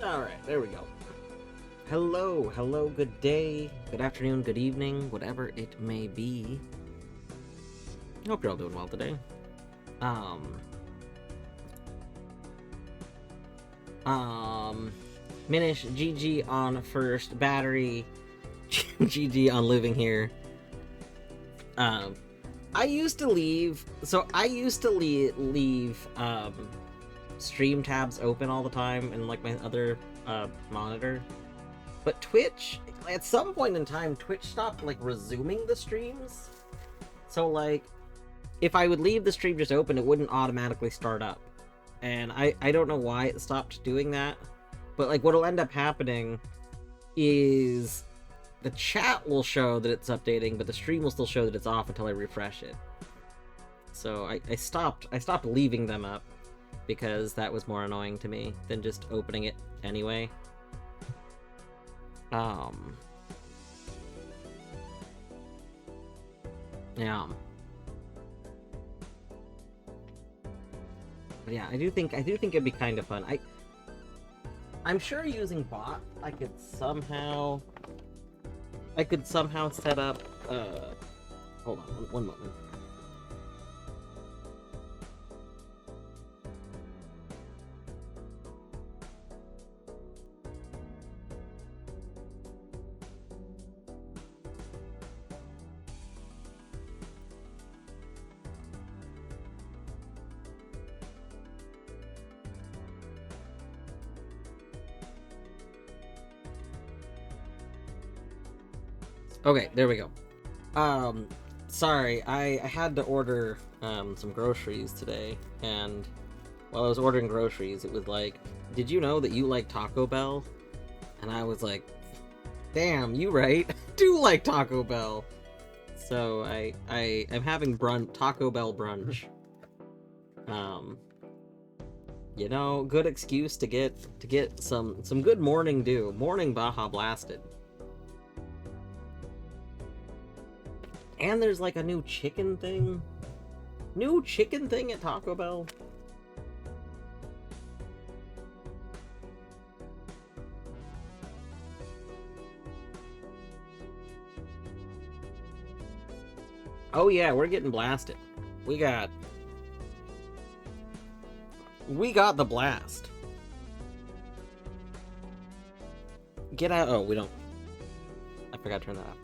Alright, there we go. Hello, hello, good day, good afternoon, good evening, whatever it may be. I hope you're all doing well today. Um, Minish, GG on first battery, GG on living here. Um, I used to leave stream tabs open all the time in like my other monitor. But Twitch, at some point in time, Twitch stopped like resuming the streams. So like, if I would leave the stream just open, it wouldn't automatically start up. And I don't know why it stopped doing that. But like, what'll end up happening is the chat will show that it's updating, but the stream will still show that it's off until I refresh it. So I stopped leaving them up because that was more annoying to me than just opening it anyway. Yeah. But yeah, I do think it'd be kind of fun. I'm sure using bot I could somehow set up hold on one moment. Okay, there we go. Sorry, I had to order some groceries today, and while I was ordering groceries, it was like, did you know that you like Taco Bell? And I was like, damn, you right, I do like Taco Bell. So I am having Taco Bell brunch. You know, good excuse to get some good morning dew, morning Baja Blasted. And there's like a new chicken thing at Taco Bell. Oh yeah, we're getting blasted. We got the blast. Get out. Oh, we don't. I forgot to turn that off.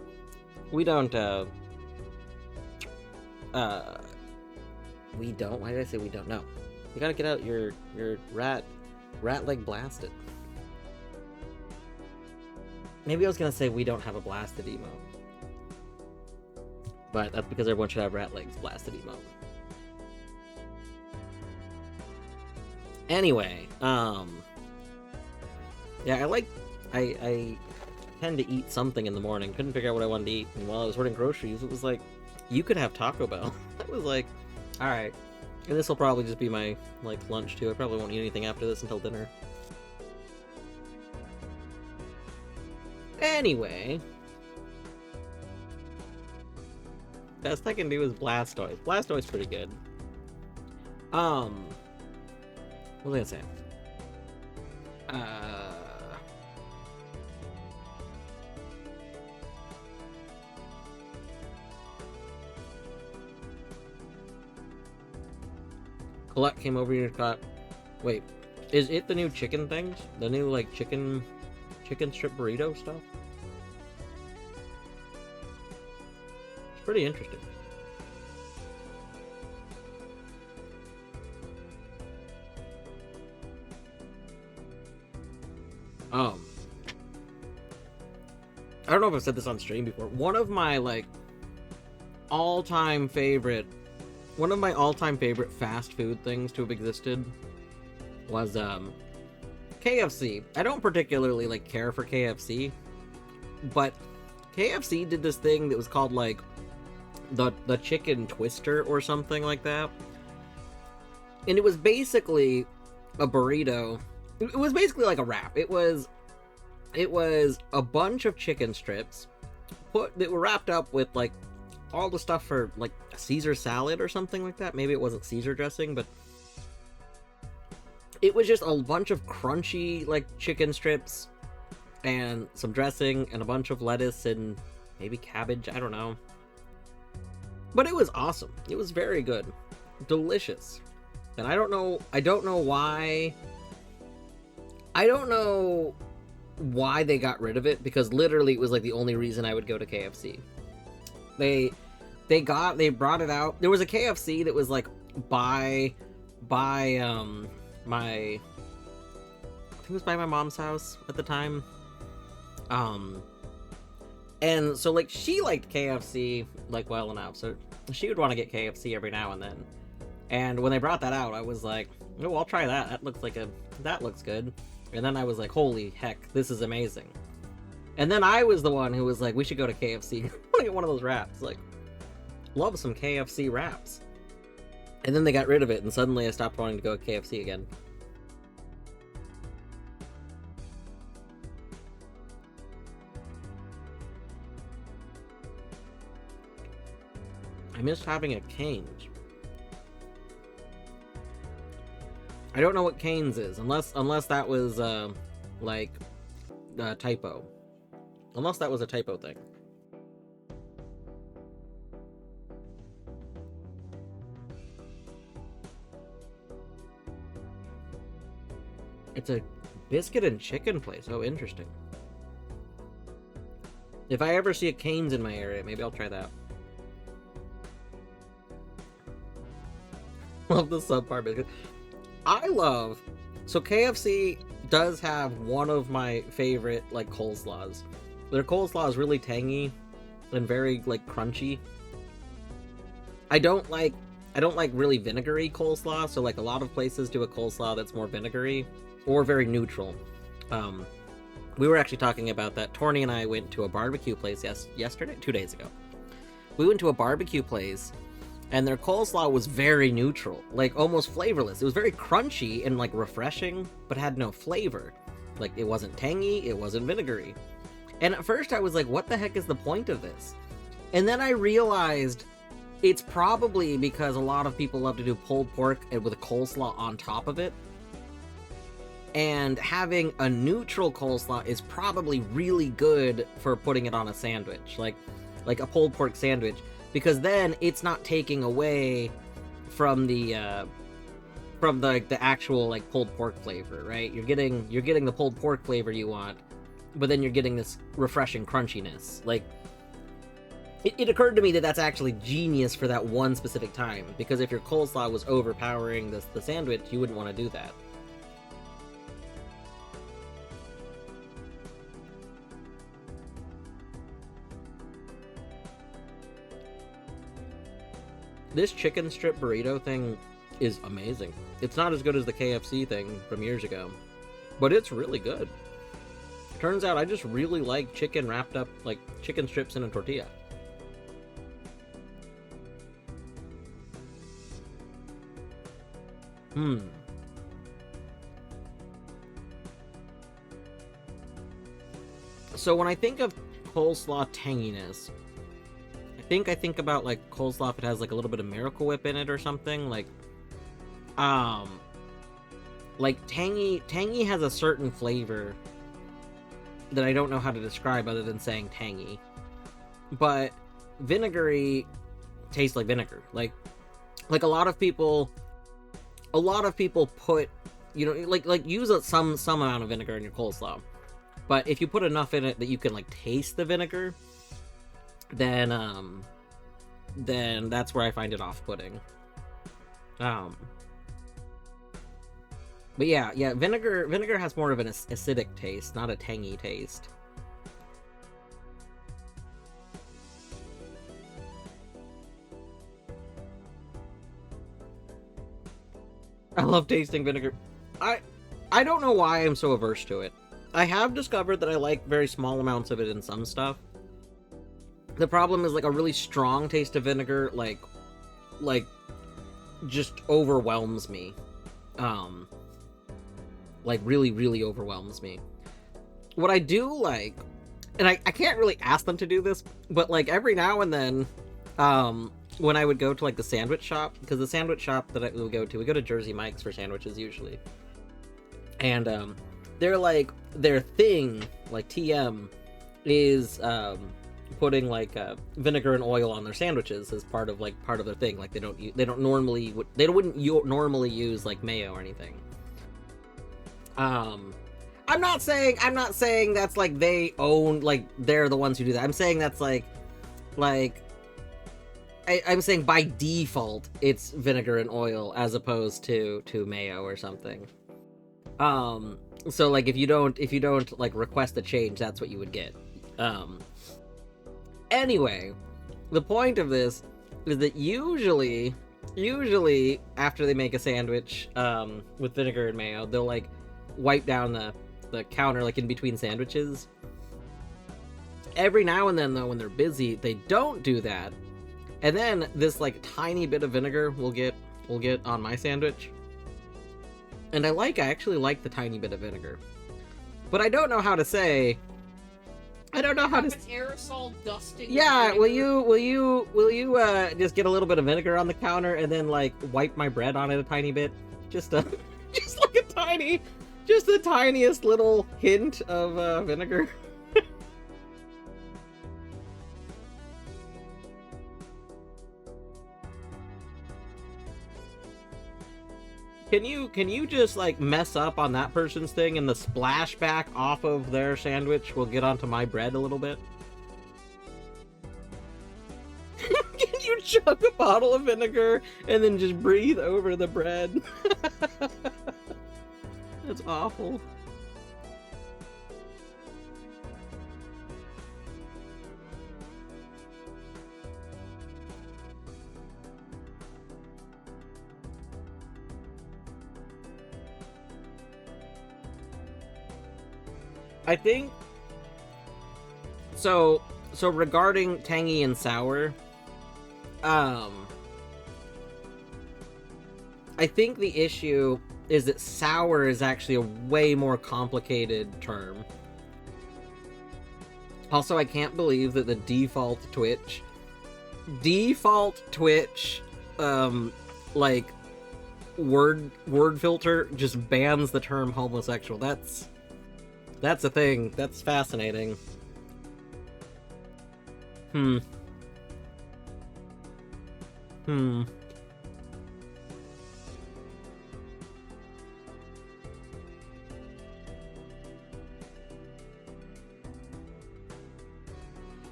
We don't, we don't? Why did I say we don't? No. You gotta get out your rat leg blasted. Maybe I was gonna say we don't have a blasted emote. But that's because everyone should have rat legs blasted emote. Anyway, yeah, I tend to eat something in the morning. Couldn't figure out what I wanted to eat, and while I was ordering groceries, it was like, you could have Taco Bell. I was like, alright. And this will probably just be my, like, lunch, too. I probably won't eat anything after this until dinner. Anyway. Best I can do is Blastoise. Blastoise pretty good. What was I gonna say? Colette came over here and got... Wait, is it the new chicken things? The new, like, chicken strip burrito stuff? It's pretty interesting. I don't know if I've said this on stream before. One of my, like, all-time favorite fast food things to have existed was KFC. I don't particularly like care for KFC, but KFC did this thing that was called like the chicken twister or something like that. And it was basically a burrito. It was basically like a wrap. It was a bunch of chicken strips that were wrapped up with like all the stuff for like a Caesar salad or something like that. Maybe it wasn't Caesar dressing, but It was just a bunch of crunchy, like, chicken strips and some dressing and a bunch of lettuce and maybe cabbage, I don't know. But it was awesome. It was very good. Delicious. And I don't know why they got rid of it, because literally it was like the only reason I would go to KFC. They brought it out. There was a KFC that was like by my, I think it was by my mom's house at the time. And so like she liked KFC like well enough, so she would want to get KFC every now and then. And when they brought that out, I was like, oh, I'll try that. That looks good. And then I was like, holy heck, this is amazing. And then I was the one who was like, we should go to KFC. I want to get one of those wraps. Like, love some KFC wraps. And then they got rid of it, and suddenly I stopped wanting to go to KFC again. I missed having a Cane's. I don't know what Cane's is, unless that was like a typo. Unless that was a typo thing. It's a biscuit and chicken place. Oh, interesting. If I ever see a Cane's in my area, maybe I'll try that. Love the subpar biscuit. So KFC does have one of my favorite, like, coleslaws. Their coleslaw is really tangy and very, like, crunchy. I don't like really vinegary coleslaw, so like a lot of places do a coleslaw that's more vinegary or very neutral. We were actually talking about that. Torny and I went to a barbecue place yesterday, 2 days ago. We went to a barbecue place, and their coleslaw was very neutral, like almost flavorless. It was very crunchy and like refreshing, but had no flavor. Like, it wasn't tangy, it wasn't vinegary. And at first I was like, what the heck is the point of this? And then I realized it's probably because a lot of people love to do pulled pork with a coleslaw on top of it. And having a neutral coleslaw is probably really good for putting it on a sandwich, like a pulled pork sandwich, because then it's not taking away from the actual like pulled pork flavor, right? You're getting the pulled pork flavor you want, but then you're getting this refreshing crunchiness. Like, it occurred to me that that's actually genius for that one specific time, because if your coleslaw was overpowering the sandwich, you wouldn't want to do that. This chicken strip burrito thing is amazing. It's not as good as the KFC thing from years ago, but it's really good. Turns out I just really like chicken wrapped up, like chicken strips in a tortilla. So when I think of coleslaw tanginess, I think about like coleslaw if it has like a little bit of Miracle Whip in it or something. Like tangy has a certain flavor that I don't know how to describe other than saying tangy. But vinegary tastes like vinegar. Like a lot of people put, you know, like use some amount of vinegar in your coleslaw. But if you put enough in it that you can like taste the vinegar, then that's where I find it off-putting. But yeah, vinegar has more of an acidic taste, not a tangy taste. I love tasting vinegar. I don't know why I'm so averse to it. I have discovered that I like very small amounts of it in some stuff. The problem is like a really strong taste of vinegar, like just overwhelms me. Like really, really overwhelms me. What I do like, and I can't really ask them to do this, but like every now and then, when I would go to like the sandwich shop, because the sandwich shop that we go to Jersey Mike's for sandwiches usually. and they're like their thing, like TM, is putting like vinegar and oil on their sandwiches as part of their thing. Like they wouldn't normally use like mayo or anything. I'm not saying that's like they own, like they're the ones who do that. I'm saying that's I'm saying by default it's vinegar and oil as opposed to mayo or something. So like if you don't like request a change, that's what you would get. Anyway, the point of this is that usually after they make a sandwich with vinegar and mayo, they'll like wipe down the counter like in between sandwiches. Every now and then though, when they're busy, they don't do that. And then this like tiny bit of vinegar will get on my sandwich. And I actually like the tiny bit of vinegar. But I don't know how to say. I don't know how to. Aerosol dusting. Yeah, will you just get a little bit of vinegar on the counter and then like wipe my bread on it a tiny bit? Just like the tiniest little hint of vinegar. Can you just like mess up on that person's thing and the splashback off of their sandwich will get onto my bread a little bit? Can you chug a bottle of vinegar and then just breathe over the bread? That's awful. I think so regarding tangy and sour, I think the issue is that sour is actually a way more complicated term. Also, I can't believe that the default Twitch like word filter just bans the term homosexual. That's a thing. That's fascinating.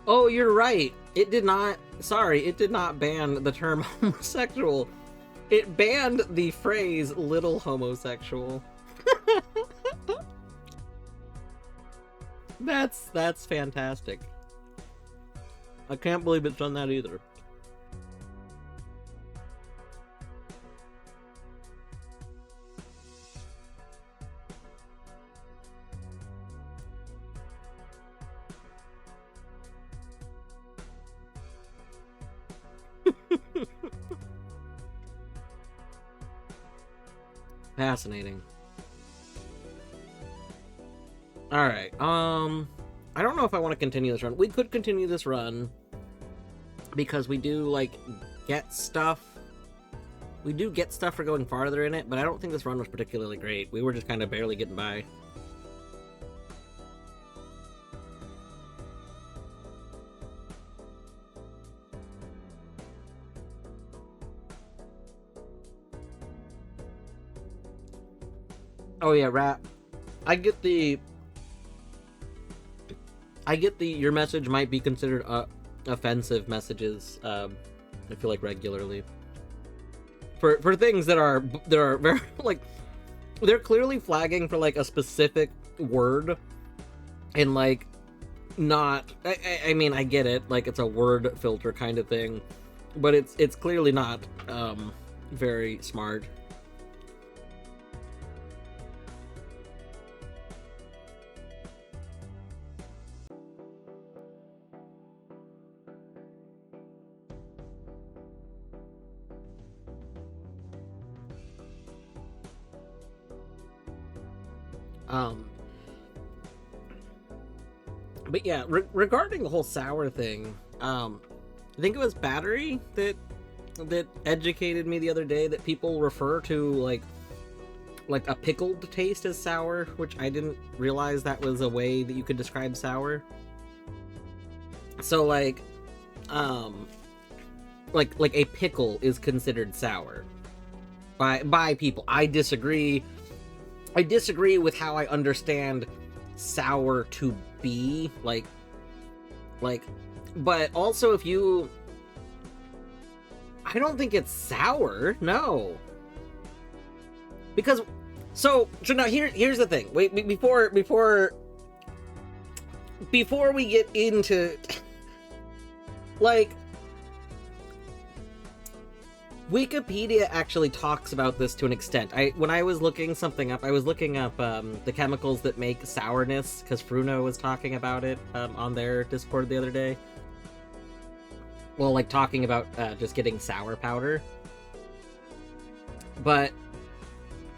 Oh, you're right. It did not ban the term homosexual. It banned the phrase little homosexual. That's fantastic. I can't believe it's done that either. Fascinating. Alright, I don't know if I want to continue this run. We could continue this run because we do, like, get stuff. We do get stuff for going farther in it, but I don't think this run was particularly great. We were just kind of barely getting by. Oh yeah, rap. I get the your message might be considered offensive messages. I feel like regularly for things that are very like they're clearly flagging for like a specific word and like not. I mean I get it, like it's a word filter kind of thing, but it's clearly not very smart. But yeah, regarding the whole sour thing, I think it was Battery that educated me the other day that people refer to like like a pickled taste as sour, which I didn't realize that was a way that you could describe sour. So um, like a pickle is considered sour by people. I disagree. I disagree with how I understand sour to be like, but also if you, I don't think it's sour. No. Because so now here's the thing. Wait, before we get into like, Wikipedia actually talks about this to an extent. When I was looking something up, I was looking up the chemicals that make sourness, because Fruno was talking about it on their Discord the other day. Well, like talking about just getting sour powder. But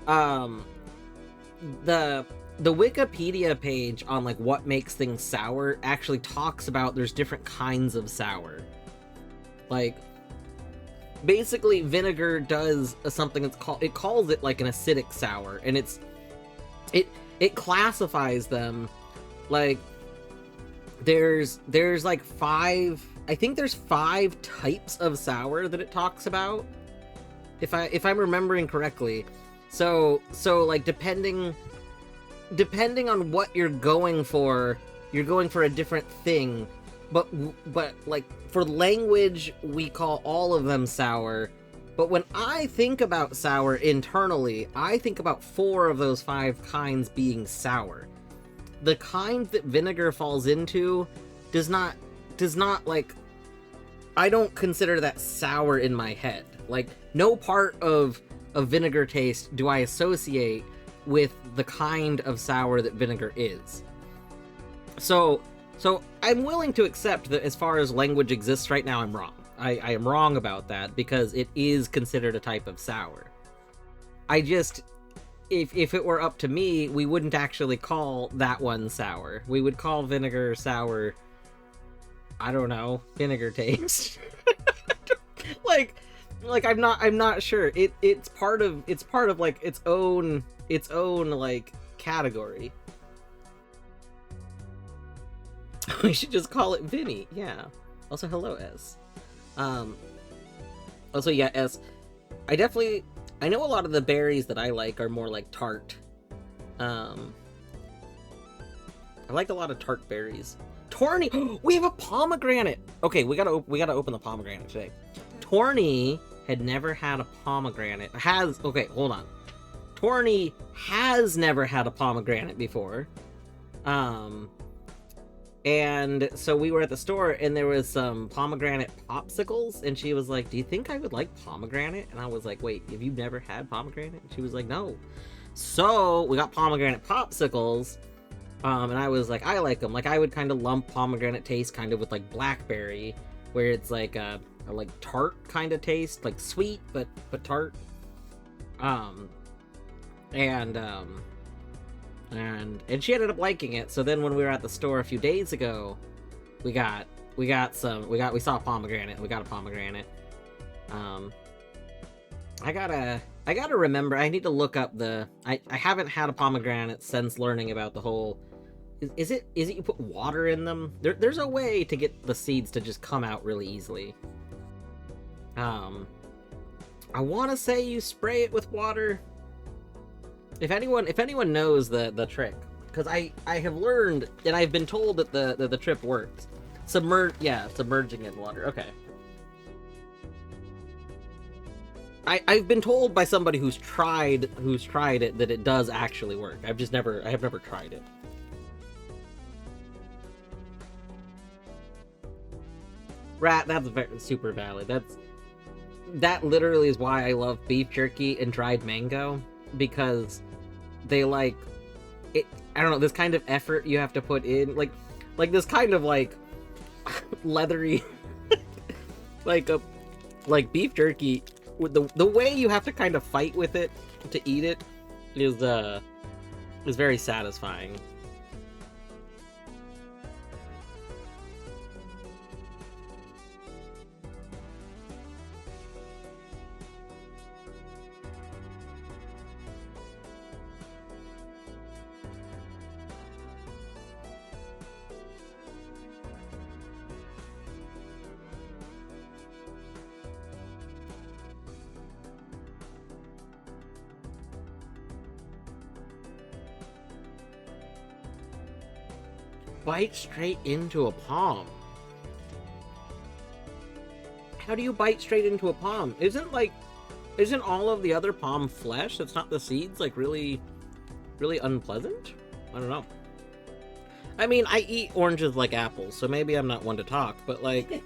the Wikipedia page on like what makes things sour actually talks about there's different kinds of sour. Like, basically vinegar does something that's it calls it like an acidic sour, and it classifies them like there's like I think there's 5 types of sour that it talks about, if I'm remembering correctly. So like depending on what you're going for a different thing. But like for language, we call all of them sour. But when I think about sour internally, I think about 4 of those 5 kinds being sour. The kind that vinegar falls into does not like, I don't consider that sour in my head. Like, no part of vinegar taste do I associate with the kind of sour that vinegar is. So I'm willing to accept that as far as language exists right now, I'm wrong. I am wrong about that, because it is considered a type of sour. I just, if it were up to me, we wouldn't actually call that one sour. We would call vinegar sour, I don't know, vinegar taste. like I'm not sure. It's part of like its own like category. We should just call it Vinny. Yeah. Also, hello, S. Also, yeah, S. I know a lot of the berries that I like are more like tart. I like a lot of tart berries. Torny, we have a pomegranate. Okay, we gotta open the pomegranate today. Torny had never had a pomegranate. Okay, hold on. Torny has never had a pomegranate before. And so we were at the store, and there was some pomegranate popsicles, and she was like, do you think I would like pomegranate? And I was like, wait, have you never had pomegranate? And she was like, no. So we got pomegranate popsicles, and I was like, I like them. Like, I would kind of lump pomegranate taste kind of with like blackberry, where it's like a like tart kind of taste, like sweet but tart. And she ended up liking it. So then when we were at the store a few days ago, we saw a pomegranate. We got a pomegranate. I gotta remember, I need to look up I haven't had a pomegranate since learning about the whole, is it you put water in them? There's a way to get the seeds to just come out really easily. I want to say you spray it with water. If anyone knows the trick, because I have learned, and I've been told that the trick works. Submerging in water. Okay. I've been told by somebody who's tried it that it does actually work. I have never tried it. Rat, that's super valid. That literally is why I love beef jerky and dried mango, because they like it. I don't know, this kind of effort you have to put in, like this kind of like leathery like beef jerky, with the way you have to kind of fight with it to eat it is very satisfying. bite straight into a palm? How do you bite straight into a palm? Isn't all of the other palm flesh that's not the seeds, like, really, really unpleasant? I don't know. I mean, I eat oranges like apples, so maybe I'm not one to talk, but, like,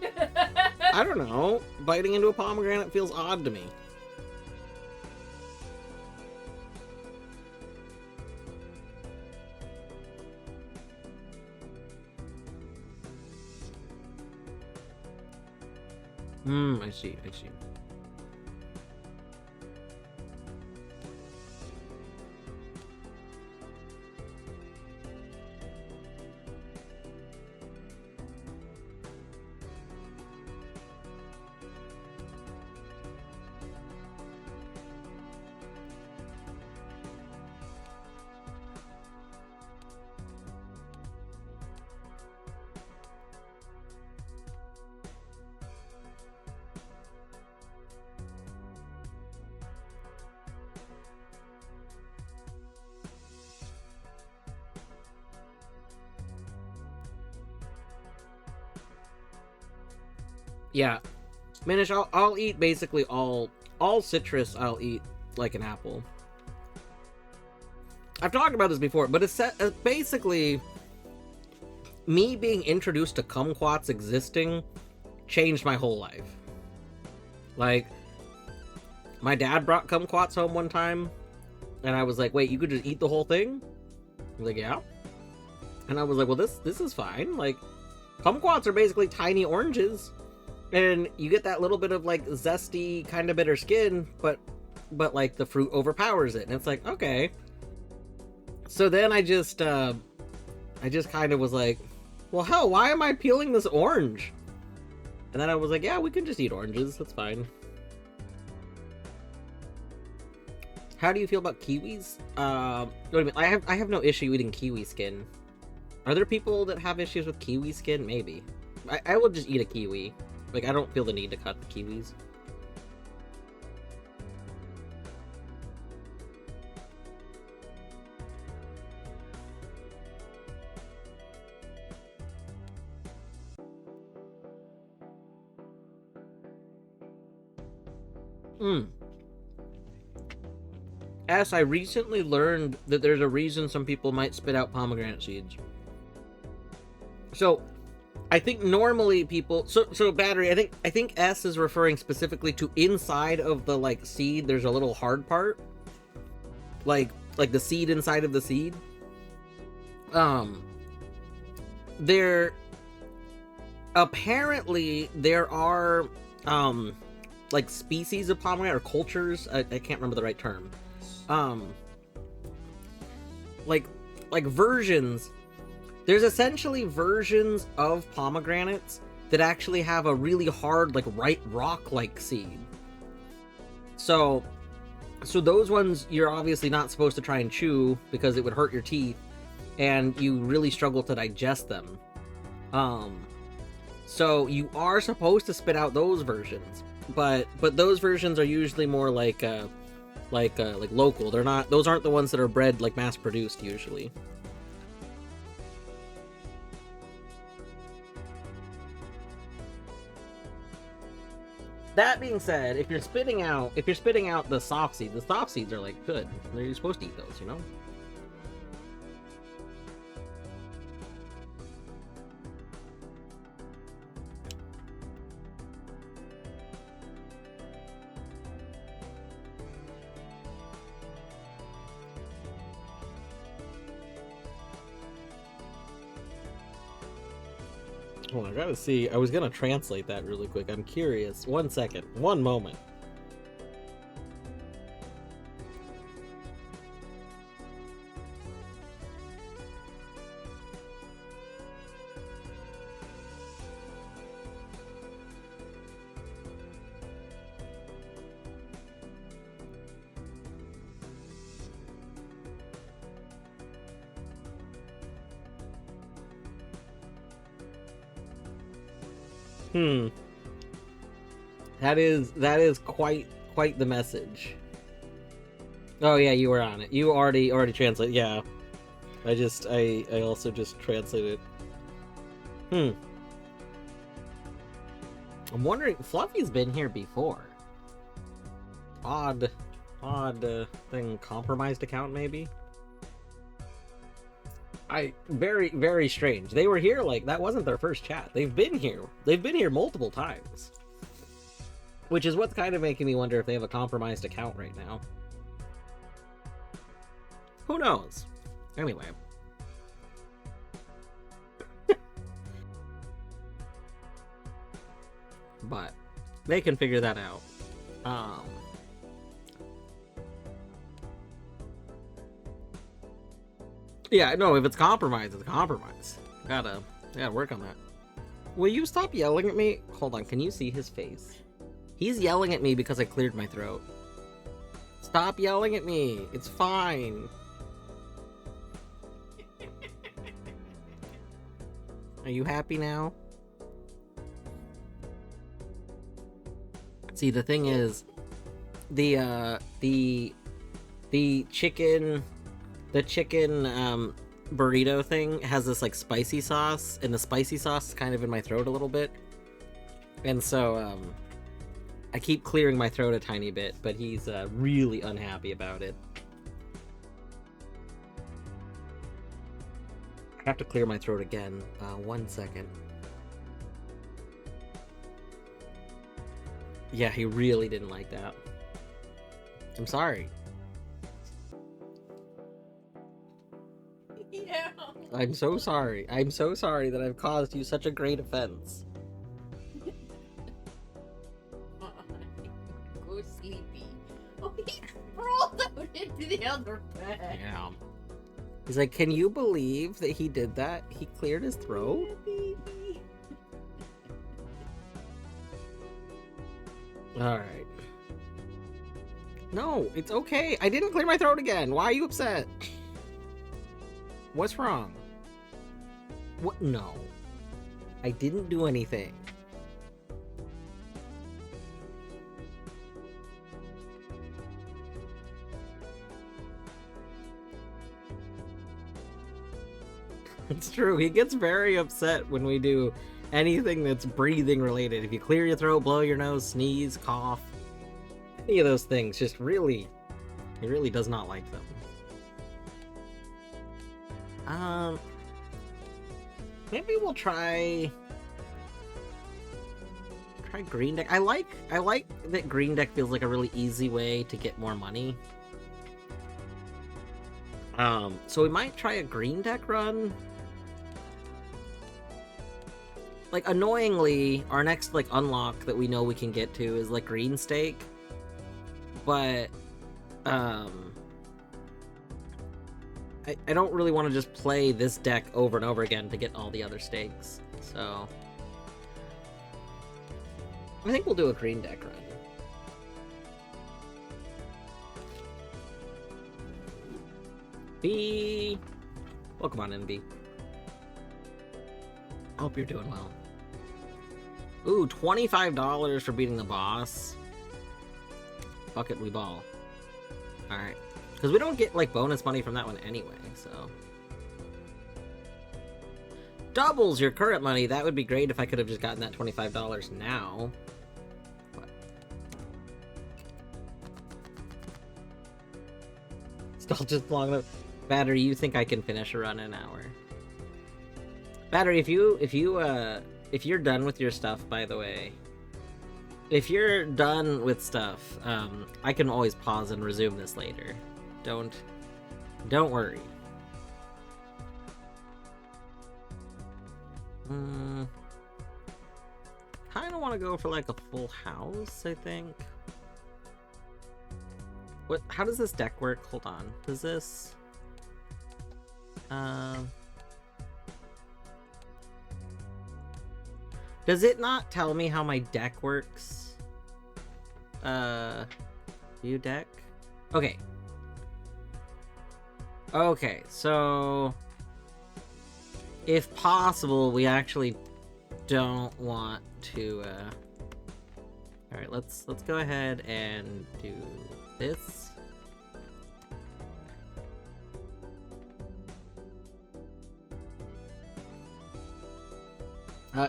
I don't know. Biting into a pomegranate feels odd to me. I see, I see. Yeah, Minish, I'll eat basically all citrus. I'll eat like an apple. I've talked about this before, but it's basically me being introduced to kumquats existing changed my whole life. Like, my dad brought kumquats home one time, and I was like, "Wait, you could just eat the whole thing?" I was like, "Yeah," and I was like, "Well, this is fine." Like, kumquats are basically tiny oranges. And you get that little bit of, like, zesty, kind of bitter skin, but like, the fruit overpowers it. And it's like, okay. So then I just kind of was like, well, hell, why am I peeling this orange? And then I was like, yeah, we can just eat oranges. That's fine. How do you feel about kiwis? What do you mean? I have no issue eating kiwi skin. Are there people that have issues with kiwi skin? Maybe. I will just eat a kiwi. Like, I don't feel the need to cut the kiwis. S, I recently learned that there's a reason some people might spit out pomegranate seeds. So, I think normally people so battery, I think S is referring specifically to inside of the, like, seed there's a little hard part. Like the seed inside of the seed. There apparently there are like species of pomegranate or cultures, I can't remember the right term. Like versions. There's essentially versions of pomegranates that actually have a really hard, like, rock-like seed. So those ones you're obviously not supposed to try and chew because it would hurt your teeth, and you really struggle to digest them. So you are supposed to spit out those versions, but those versions are usually more like local. They're not. Those aren't the ones that are bred, like, mass-produced usually. That being said, if you're spitting out the soft seeds are, like, good. You're supposed to eat those, you know? Hold on, I gotta see. I was gonna translate that really quick. I'm curious. 1 second. 1 moment. That is quite the message. Oh yeah, you were on it. You already translated. Yeah. I also just translated it. Hmm. I'm wondering, Fluffy's been here before. Odd thing. Compromised account, maybe? Very, very strange. They were here, like, that wasn't their first chat. They've been here. They've been here multiple times. Which is what's kind of making me wonder if they have a compromised account right now. Who knows? Anyway. But they can figure that out. Yeah, no, if it's compromise, it's compromise. Gotta work on that. Will you stop yelling at me? Hold on, can you see his face? He's yelling at me because I cleared my throat. Stop yelling at me. It's fine. Are you happy now? See, the thing is, the chicken burrito thing has this like spicy sauce, and the spicy sauce is kind of in my throat a little bit, and so I keep clearing my throat a tiny bit, but he's really unhappy about it. I have to clear my throat again. 1 second. Yeah, he really didn't like that. I'm sorry. Yeah. I'm so sorry. I'm so sorry that I've caused you such a great offense. Go sleepy. Oh, he rolled out into the other bed. Yeah. He's like, can you believe that he did that? He cleared his throat? Alright. No, it's okay. I didn't clear my throat again. Why are you upset? What's wrong? What? No. I didn't do anything. It's true. He gets very upset when we do anything that's breathing related. If you clear your throat, blow your nose, sneeze, cough, any of those things, just really, he really does not like them. Maybe we'll try green deck. I like that green deck feels like a really easy way to get more money. So we might try a green deck run. Like, annoyingly, our next, like, unlock that we know we can get to is, like, green stake. But, I don't really want to just play this deck over and over again to get all the other stakes. So, I think we'll do a green deck run. B. Welcome on in, B. Hope you're doing well. Ooh, $25 for beating the boss. Fuck it, we ball. Alright. Because we don't get, like, bonus money from that one anyway, so... Doubles your current money. That would be great if I could have just gotten that $25 now. But... Still just long enough. Battery, you think I can finish a run in an hour? Battery, if you're done with your stuff, by the way, if you're done with stuff, I can always pause and resume this later. Don't worry. Kinda wanna go for like a full house, I think. How does this deck work? Hold on. Does this... Does it not tell me how my deck works? View deck? Okay. Okay, so... if possible, we actually don't want to, Alright, let's go ahead and do this.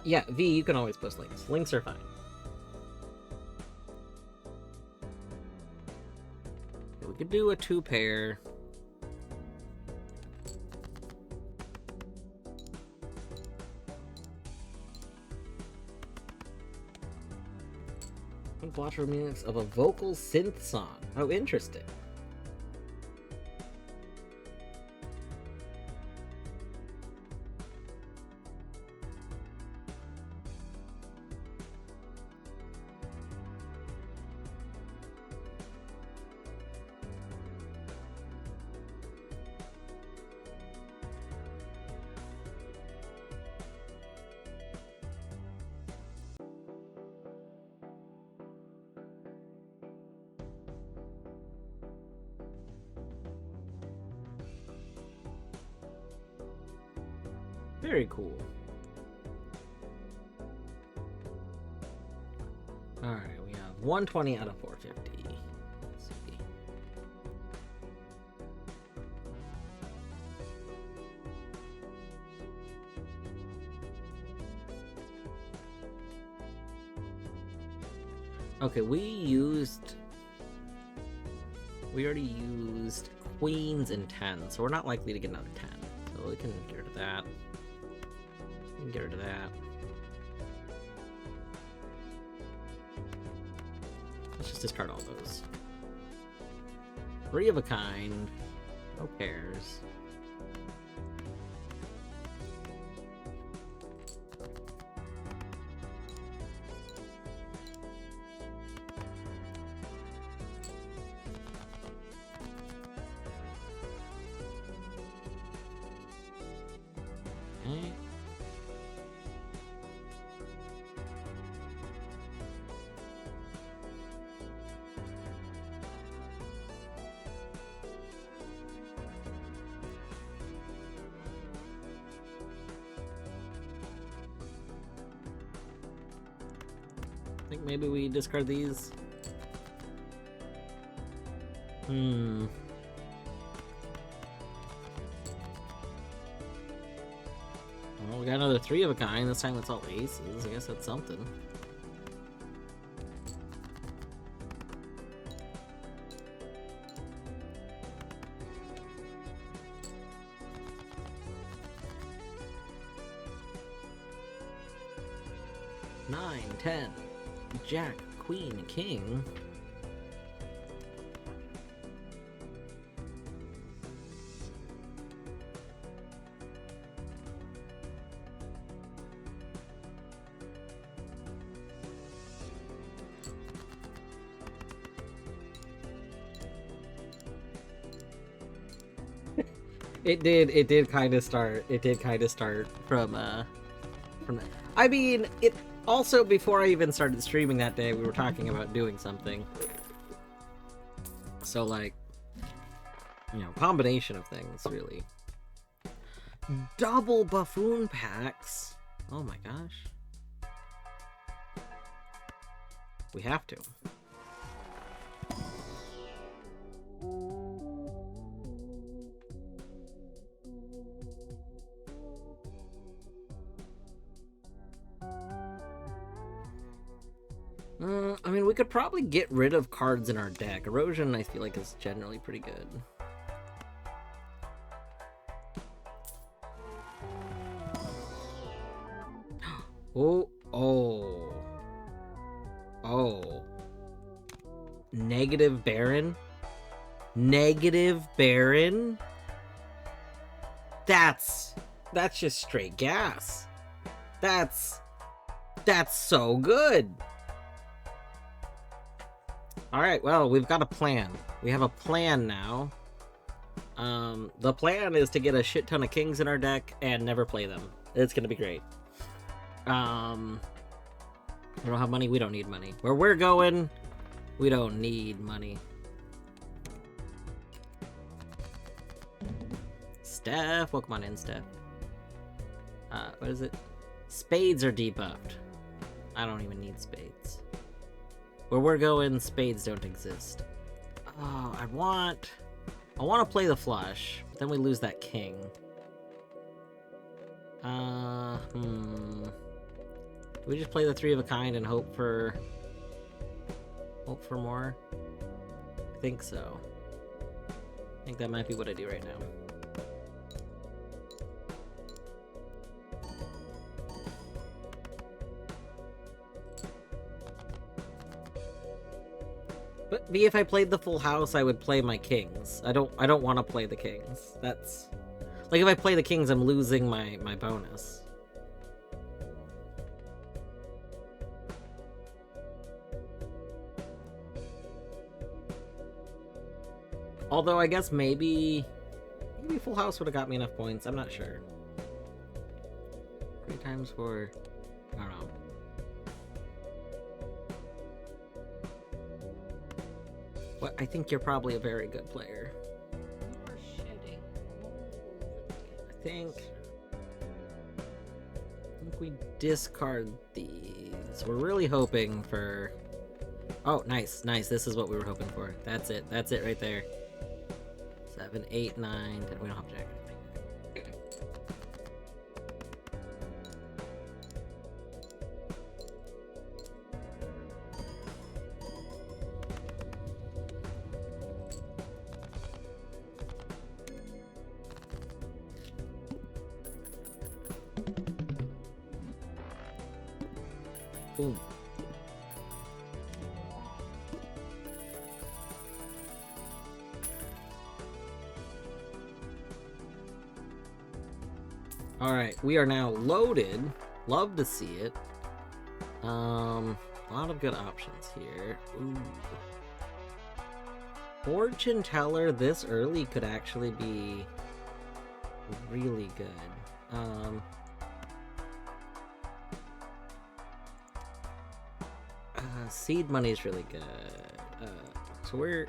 Yeah, V, you can always post links. Links are fine. We could do a 2-pair. Balatro remix of a vocal synth song. Oh, interesting. Very cool. Alright, we have 120 out of 450. Let's see. Okay, we already used queens and 10, so we're not likely to get another 10. So we can get rid of that. We can get rid of that. Let's just discard all those. 3 of a kind. No pairs. Okay. I think maybe we discard these. Well, we got another 3 of a kind. This time it's all aces. I guess that's something. Nine, 10, Jack, Queen, King. It did kind of start from that. I mean, it also, before I even started streaming that day, we were talking about doing something. So, like, you know, combination of things, really. Double buffoon packs. Oh my gosh. We have to. I mean, we could probably get rid of cards in our deck. Erosion, I feel like, is generally pretty good. Oh. Negative Baron? Negative Baron? That's just straight gas. That's so good. Alright, well, we've got a plan. We have a plan now. The plan is to get a shit ton of kings in our deck and never play them. It's gonna be great. We don't have money? We don't need money. Where we're going, we don't need money. Steph, welcome on in, Steph. What is it? Spades are debuffed. I don't even need spades. Where we're going, spades don't exist. Oh, I want to play the flush, but then we lose that king. we just play the three of a kind and hope for more? I think so. I think that might be what I do right now. But if I played the full house, I would play my kings. I don't want to play the kings. That's like if I play the kings, I'm losing my bonus. Although I guess maybe full house would have got me enough points. I'm not sure. 3 times 4. I don't know. Well, I think you're probably a very good player. You're shedding all over the I think we discard these. We're really hoping for... Oh, nice, nice. This is what we were hoping for. That's it. That's it right there. 7, 8, 9, 10. We don't have jack. Boom. Alright, we are now loaded. Love to see it. A lot of good options here. Ooh. Fortune teller this early could actually be really good. Seed money is really good. So we're...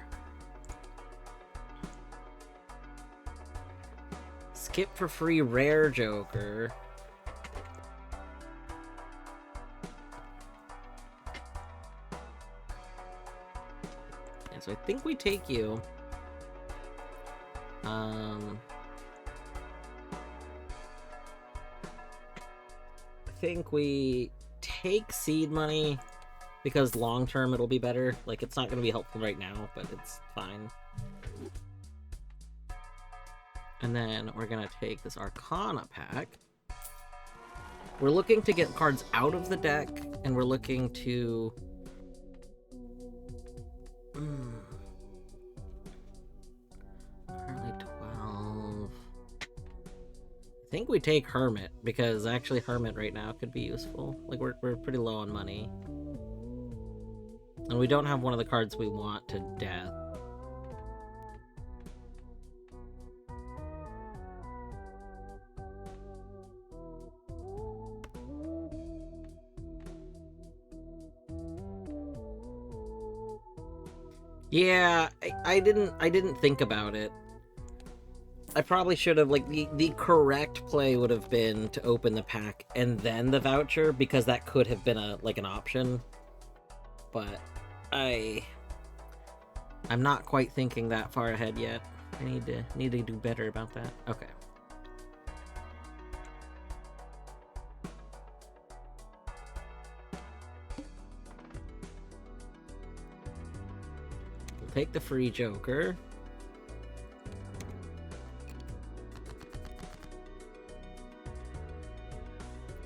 Skip for free rare Joker. Yeah, so I think we take you. I think we take seed money because long term it'll be better. Like, it's not going to be helpful right now, but it's fine. And then we're going to take this Arcana pack. We're looking to get cards out of the deck, and we're looking to... Currently 12... I think we take Hermit, because actually Hermit right now could be useful. Like, we're pretty low on money. And we don't have one of the cards we want to death. Yeah, I didn't think about it. I probably should have, like, the correct play would have been to open the pack and then the voucher, because that could have been an option. But I'm not quite thinking that far ahead yet. I need to do better about that. Okay. We'll take the free Joker.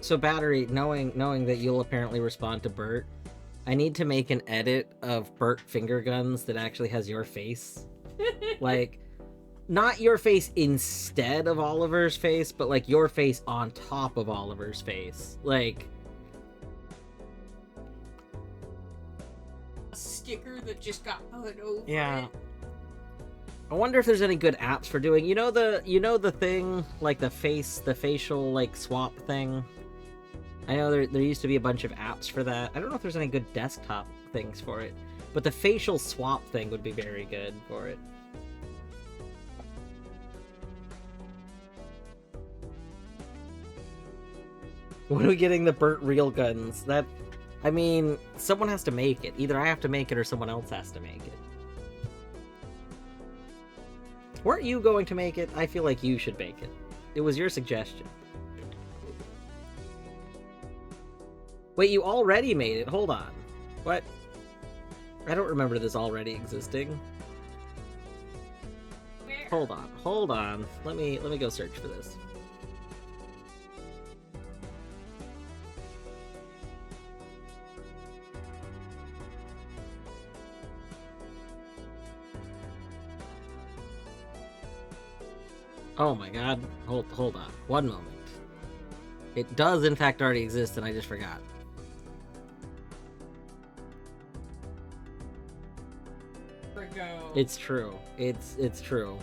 So Battery, knowing that you'll apparently respond to Bert, I need to make an edit of Bert Finger Guns that actually has your face. Like, not your face instead of Oliver's face, but like your face on top of Oliver's face. Like, a sticker that just got put over yeah. it. I wonder if there's any good apps for doing, you know the thing, like the facial like swap thing. I know there used to be a bunch of apps for that. I don't know if there's any good desktop things for it, but the facial swap thing would be very good for it. When are we getting the Burt Real Guns? That, I mean, someone has to make it. Either I have to make it or someone else has to make it. Weren't you going to make it? I feel like you should make it. It was your suggestion. Wait, you already made it? Hold on. What? I don't remember this already existing. Where? Hold on. Let me go search for this. Oh my god. Hold on. One moment. It does in fact already exist and I just forgot. Go. It's true. It's true.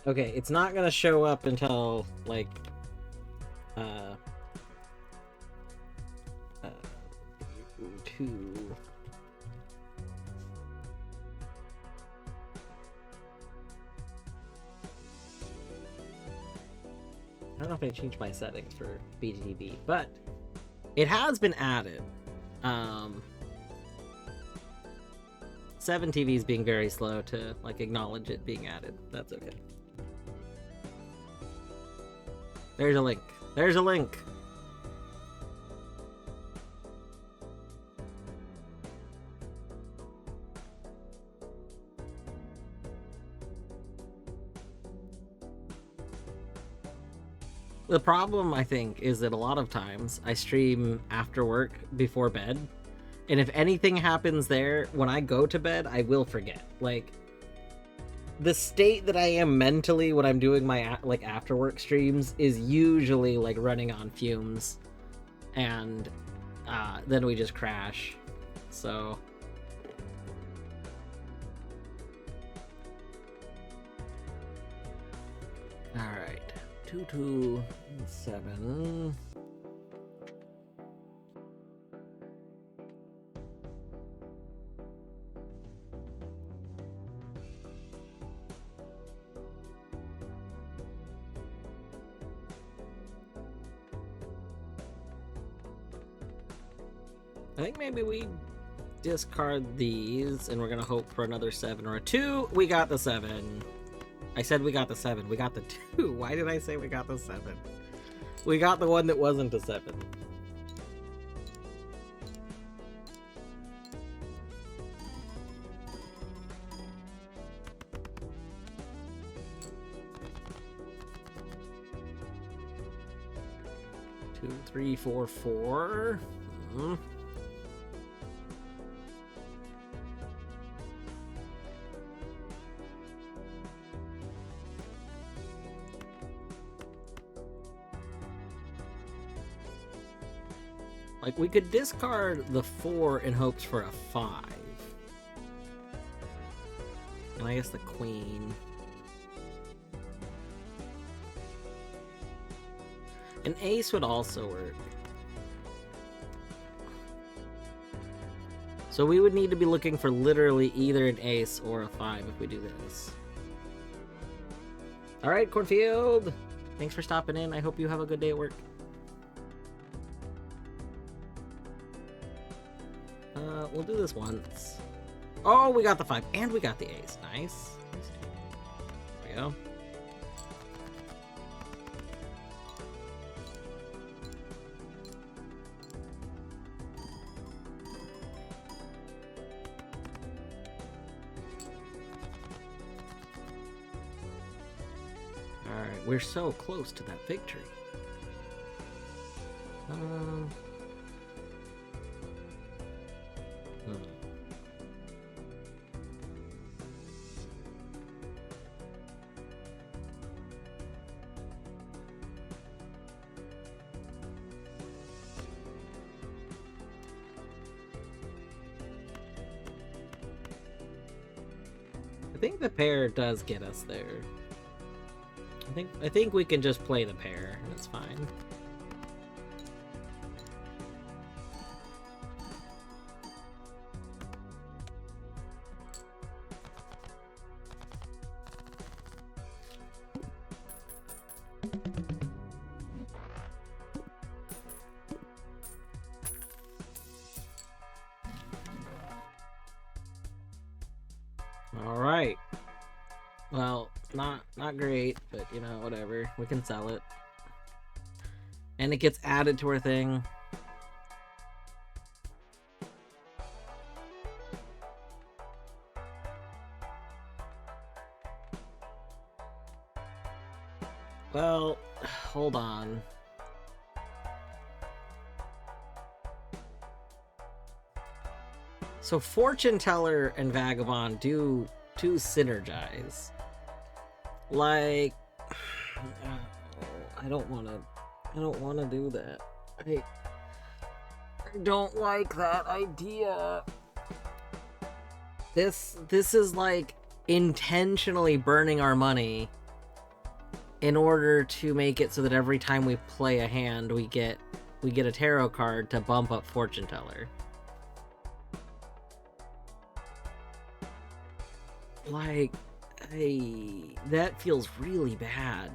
Okay, it's not gonna show up until like uh, uh 2. I don't know if I changed my settings for BGTV, but it has been added. 7 TV's being very slow to like acknowledge it being added. That's okay. There's a link. There's a link. The problem, I think, is that a lot of times I stream after work before bed, and if anything happens there, when I go to bed, I will forget. Like, the state that I am mentally when I'm doing my like after work streams is usually like running on fumes, and then we just crash. So all right, 227. I think maybe we discard these and we're gonna hope for another 7 or a 2. We got the 7. I said we got the 7. We got the 2. Why did I say we got the 7? We got the one that wasn't a 7. Two, 3, 4, 4. Like, we could discard the 4 in hopes for a 5. And I guess the queen. An ace would also work. So we would need to be looking for literally either an ace or a 5 if we do this. Alright, Cornfield! Thanks for stopping in. I hope you have a good day at work. We'll do this once. Oh, we got the 5, and we got the ace. Nice. There we go. Alright, we're so close to that victory. Hmm. I think the pair does get us there. I think we can just play the pair, and it's fine. Alright. Well, not great, but you know, whatever. We can sell it. And it gets added to our thing. Well, hold on. So Fortune Teller and Vagabond do synergize. Like, I don't want to do that. I don't like that idea. This is like intentionally burning our money in order to make it so that every time we play a hand, we get a tarot card to bump up Fortune Teller. Like, that feels really bad.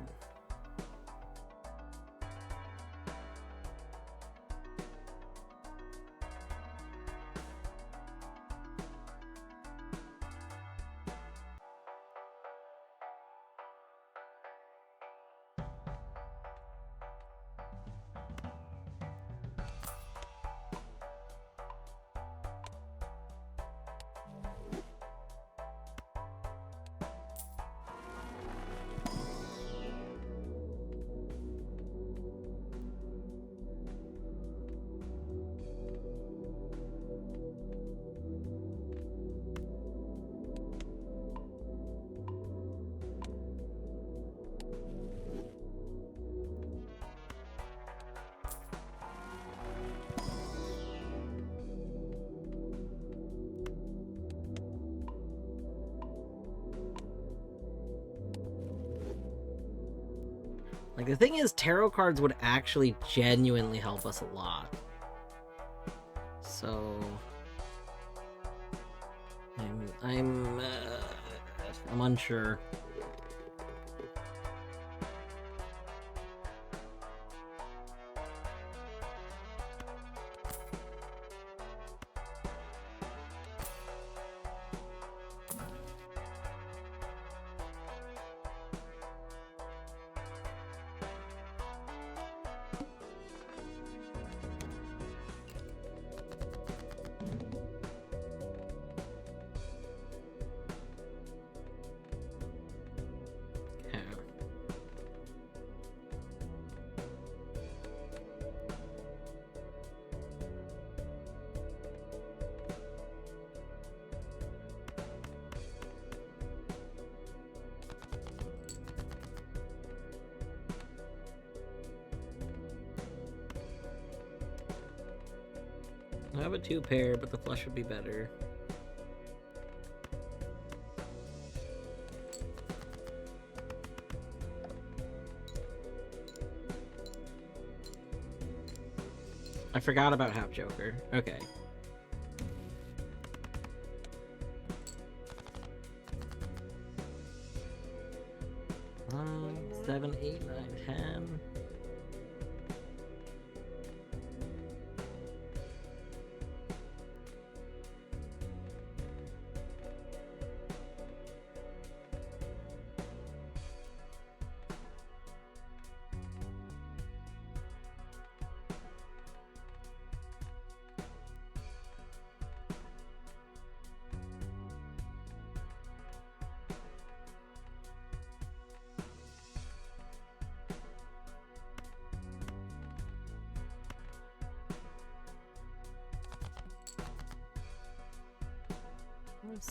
Like, the thing is, tarot cards would actually genuinely help us a lot. So I'm unsure. I have a 2-pair, but the flush would be better. I forgot about half Joker. Okay. Um, 7, 8, 9, 10.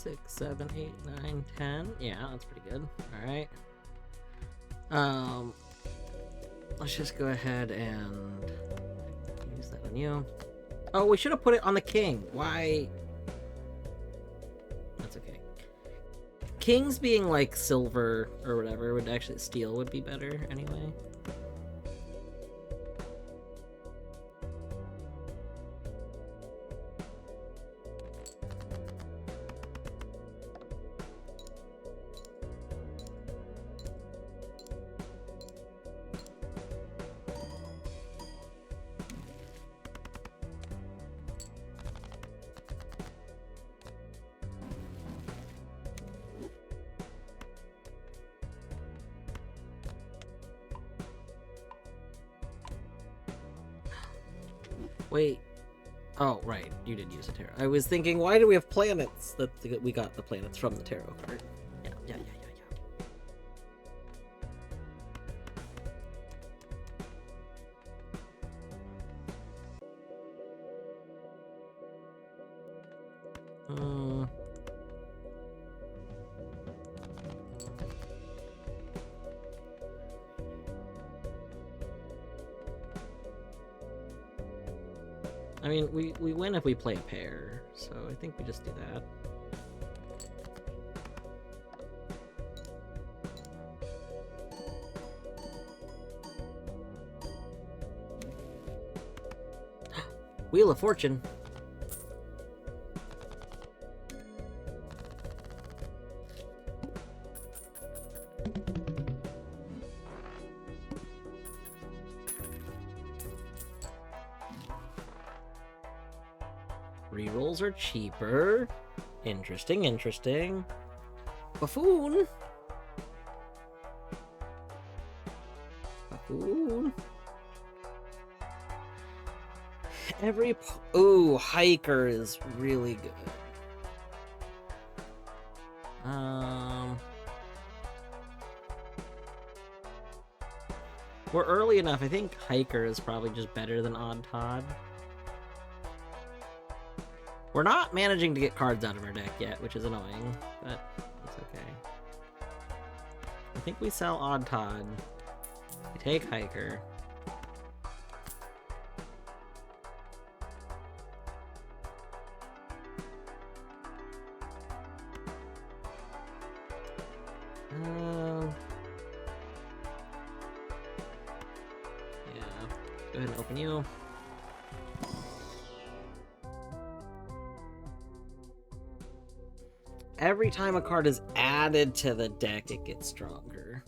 6, 7, 8, 9, 10. Yeah, that's pretty good. Alright. Let's just go ahead and use that on you. Oh, we should have put it on the king. Why? That's okay. Kings being like silver or whatever would actually steel would be better anyway. Wait. Oh, right. You did use a tarot. I was thinking, why do we have planets? That we got the planets from the tarot card. Yeah. I mean, we win if we play a pair, so I think we just do that. Wheel of Fortune. Rerolls are cheaper. Interesting. Buffoon. Ooh, Hiker is really good. We're early enough. I think Hiker is probably just better than Odd Todd. We're not managing to get cards out of our deck yet, which is annoying, but it's okay. I think we sell Odd Todd. We take Hiker. Yeah. Go ahead and open you. Every time a card is added to the deck, it gets stronger.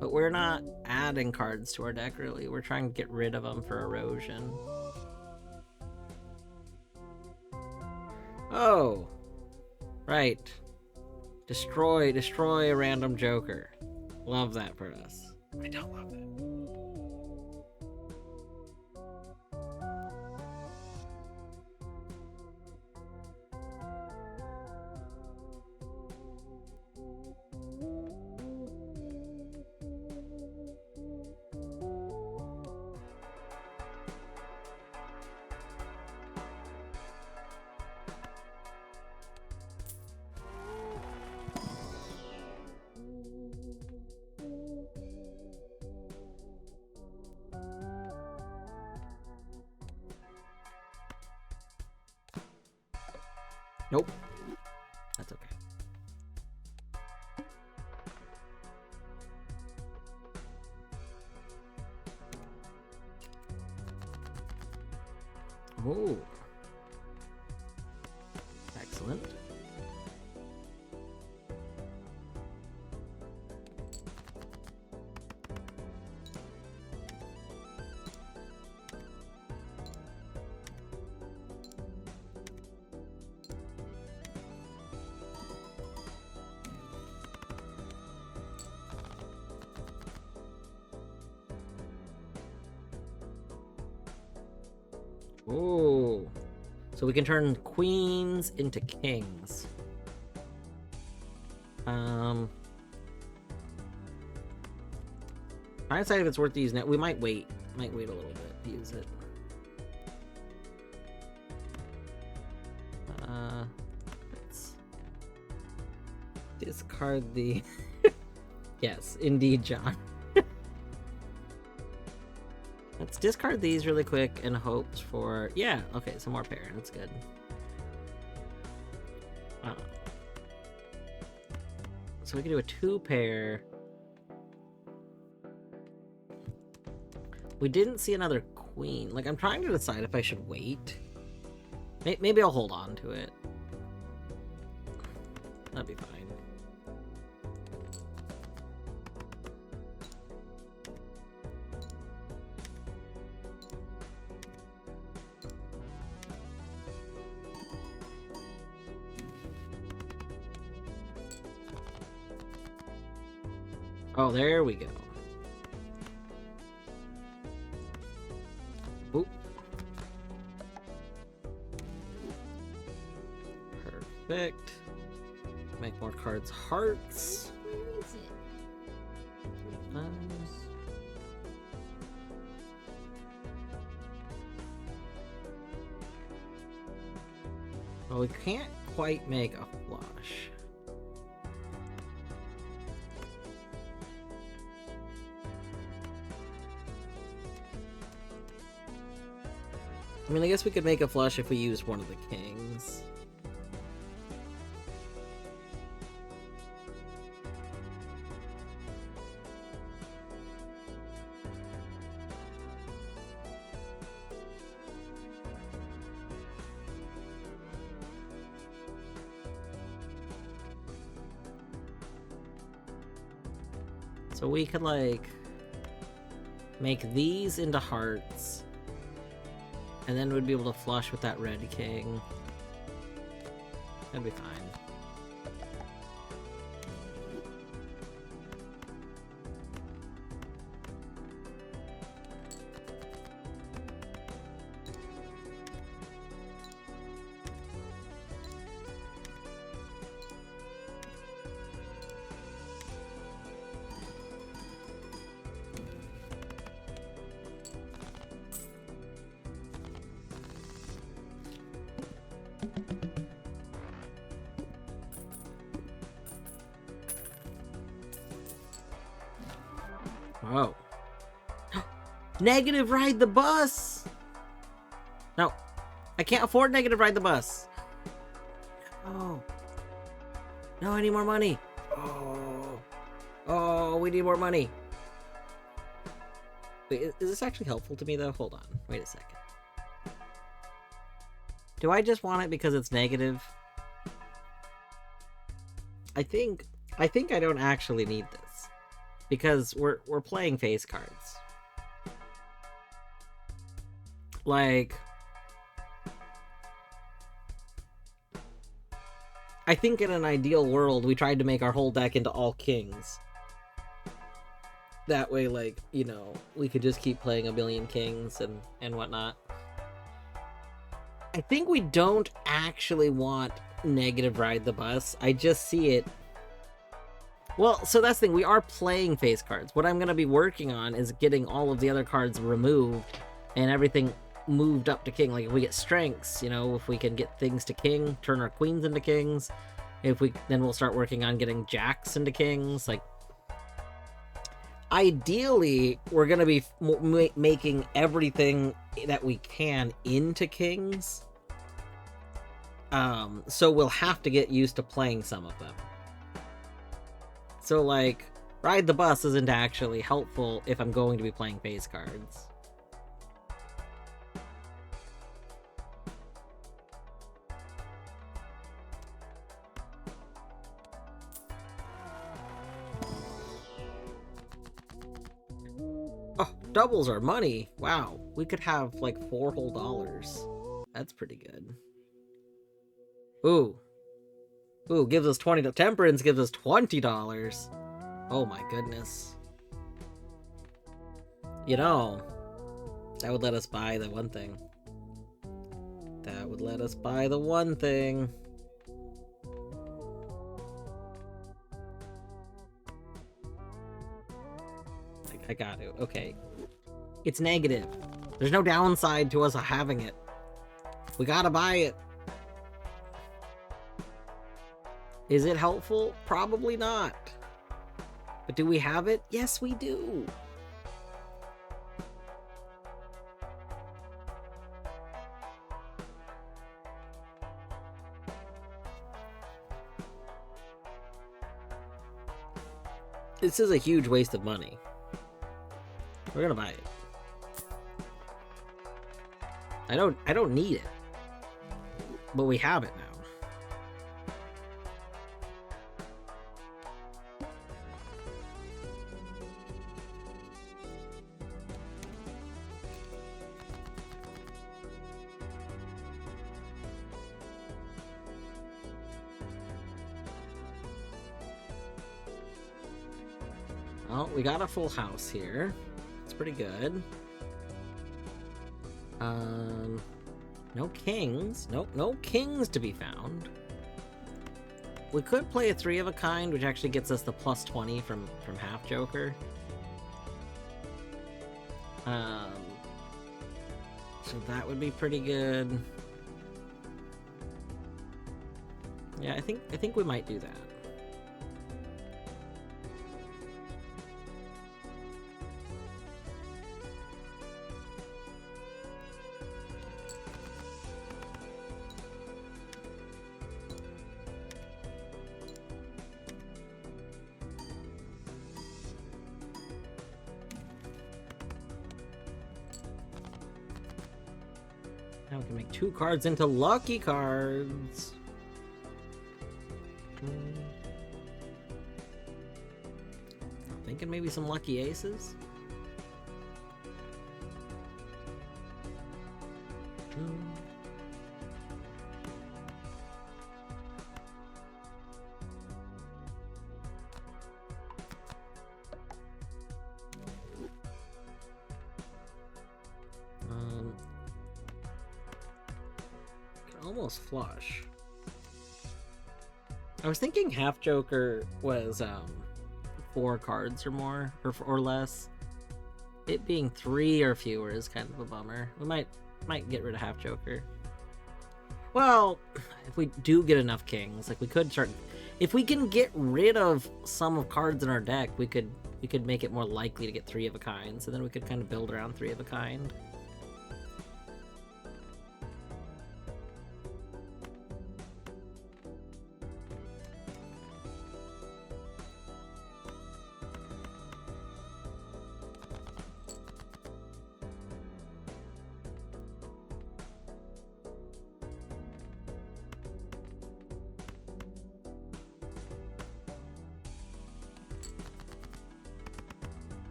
But we're not adding cards to our deck, really. We're trying to get rid of them for erosion. Oh! Right. Destroy a random joker. Love that for us. I don't love it. Nope. That's okay. Oh. Excellent. Oh, so we can turn queens into kings. I decide if it's worth to use now. We might wait. Might wait a little bit to use it. discard the... Yes, indeed, John. Let's discard these really quick and hopes for... Yeah, okay, some more pair. That's good. So we can do a 2-pair. We didn't see another queen. Like, I'm trying to decide if I should wait. Maybe I'll hold on to it. That'd be fine. Oh, there we go. Oop. Perfect. Make more cards hearts. Where is it? Nice. Well, we can't quite make a flush. I mean, I guess we could make a flush if we used one of the kings. So we could, like, make these into hearts. And then we'd be able to flush with that red king. That'd be fine. Oh. Negative ride the bus! No. I can't afford negative ride the bus. Oh. No, I need more money. Oh. Oh, we need more money. Wait, is this actually helpful to me, though? Hold on. Wait a second. Do I just want it because it's negative? I think I don't actually need this. Because we're playing face cards. Like, I think in an ideal world we tried to make our whole deck into all kings. That way, like, you know, we could just keep playing a billion kings and whatnot. I think we don't actually want negative ride the bus. I just see it. Well, so that's the thing. We are playing face cards. What I'm going to be working on is getting all of the other cards removed and everything moved up to king. Like, if we get strengths, you know, if we can get things to king, turn our queens into kings. Then we'll start working on getting jacks into kings. Like, ideally, we're going to be making everything that we can into kings. So we'll have to get used to playing some of them. So, like, ride the bus isn't actually helpful if I'm going to be playing face cards. Oh, doubles our money. Wow, we could have, like, $4 whole. That's pretty good. Ooh. Ooh, gives us 20. Temperance gives us $20. Oh my goodness. You know, that would let us buy the one thing. That would let us buy the one thing. I got to. Okay. It's negative. There's no downside to us having it. We gotta buy it. Is it helpful? Probably not. But do we have it? Yes, we do. This is a huge waste of money. We're gonna buy it. I don't need it. But we have it now. Well, we got a full house here. It's pretty good. No kings. Nope, no kings to be found. We could play a 3 of a kind, which actually gets us the plus 20 from half Joker. So that would be pretty good. Yeah, I think we might do that. Now we can make 2 cards into lucky cards. Thinking maybe some lucky aces. Almost flush. I was thinking half Joker was 4 cards or more, or less. It being 3 or fewer is kind of a bummer. We might get rid of half Joker. Well, if we do get enough kings, like we could start. If we can get rid of some of cards in our deck, we could make it more likely to get 3 of a kind. So then we could kind of build around 3 of a kind.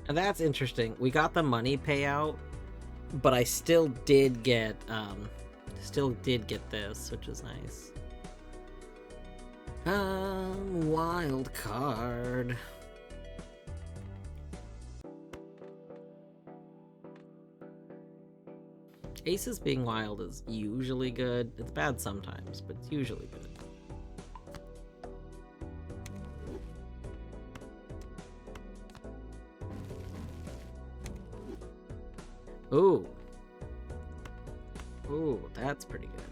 And that's interesting. We got the money payout, but I still did get this, which is nice. Wild card. Aces being wild is usually good. It's bad sometimes, but it's usually good. Ooh. Ooh, that's pretty good.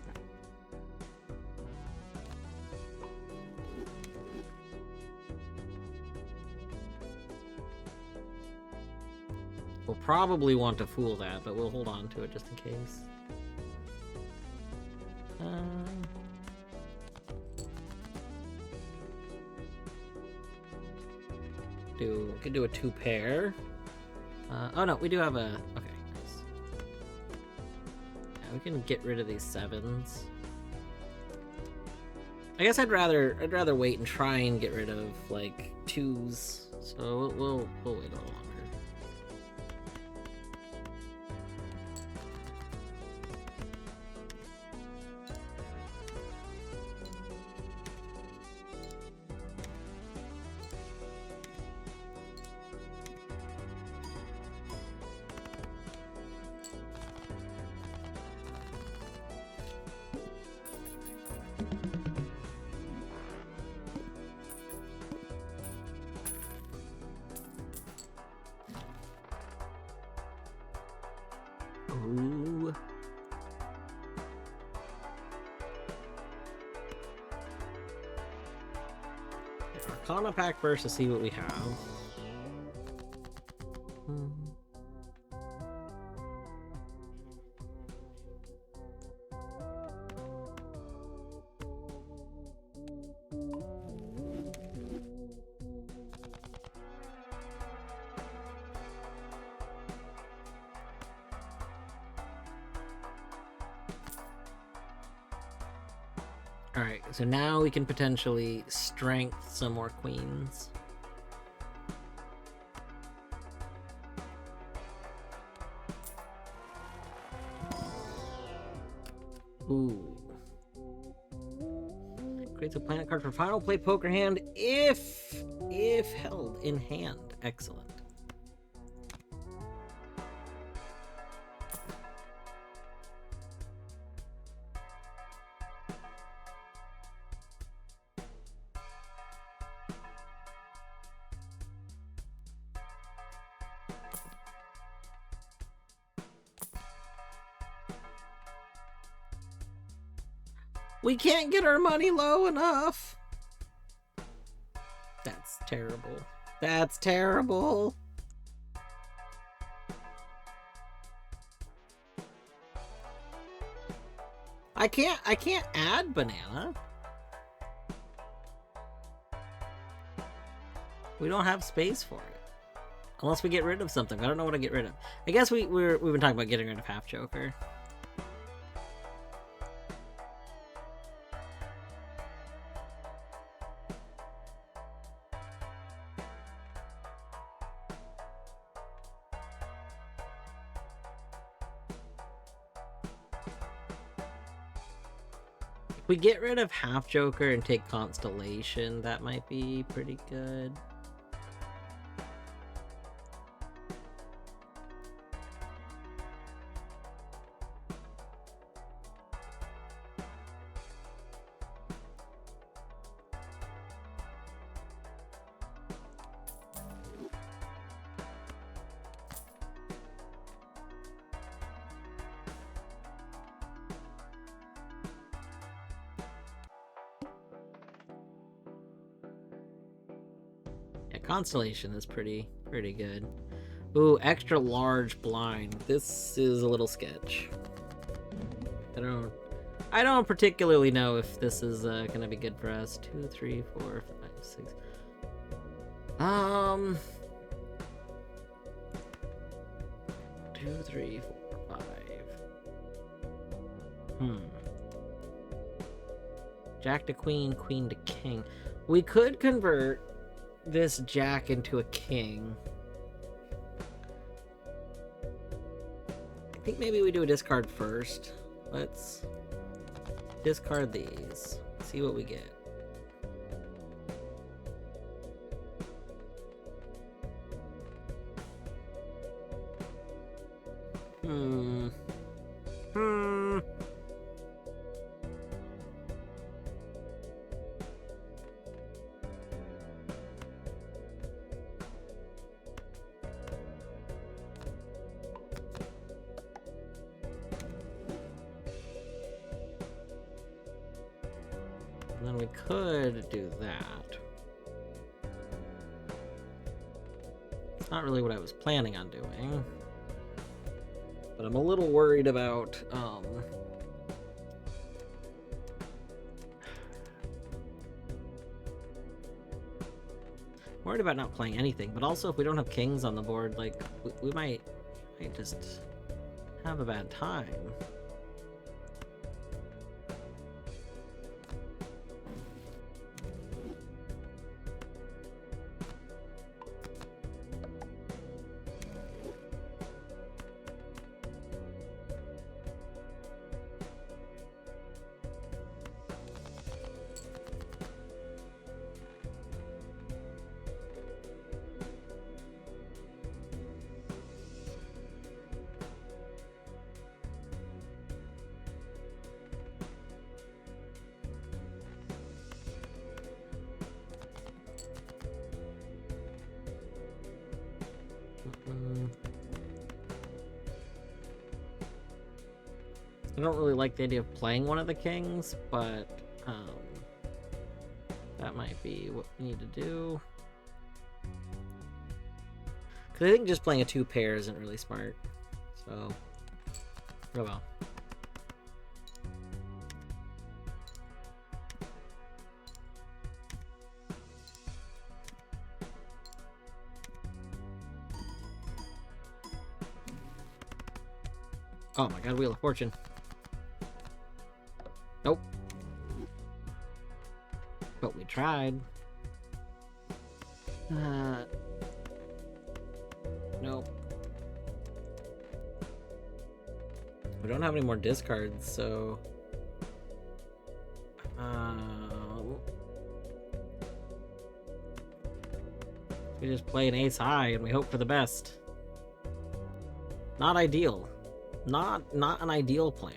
We'll probably want to fool that, but we'll hold on to it just in case. We could do a 2 pair. Oh no, we do have a... Okay, nice. Yeah, we can get rid of these 7s. I guess I'd rather wait and try and get rid of like 2s. So we'll wait a little longer. Ooh. Arcana pack first to see what we have. Alright, so now we can potentially strength some more queens. Ooh. Creates a planet card for final play poker hand if held in hand. Excellent. We can't get our money low enough. That's terrible. That's terrible. I can't add banana. We don't have space for it. Unless we get rid of something. I don't know what to get rid of. I guess we've been talking about getting rid of Half Joker. If we get rid of Half Joker and take Constellation, that might be pretty good. Constellation is pretty good. Ooh, extra large blind. This is a little sketch. I don't particularly know if this is gonna be good for us. 2, 3, 4, 5, 6. 2, 3, 4, 5. Jack to queen, queen to king. We could convert this jack into a king. I think maybe we do a discard first. Let's discard these. See what we get. And then we could do that. It's not really what I was planning on doing. But I'm a little worried about, worried about not playing anything, but also if we don't have kings on the board, like, we might just have a bad time. I don't really like the idea of playing one of the kings, but that might be what we need to do. Because I think just playing a 2 pair isn't really smart. So, oh well. Oh my god, Wheel of Fortune. Nope. But we tried. Nope. We don't have any more discards, so... we just play an ace high and we hope for the best. Not ideal. Not an ideal plan.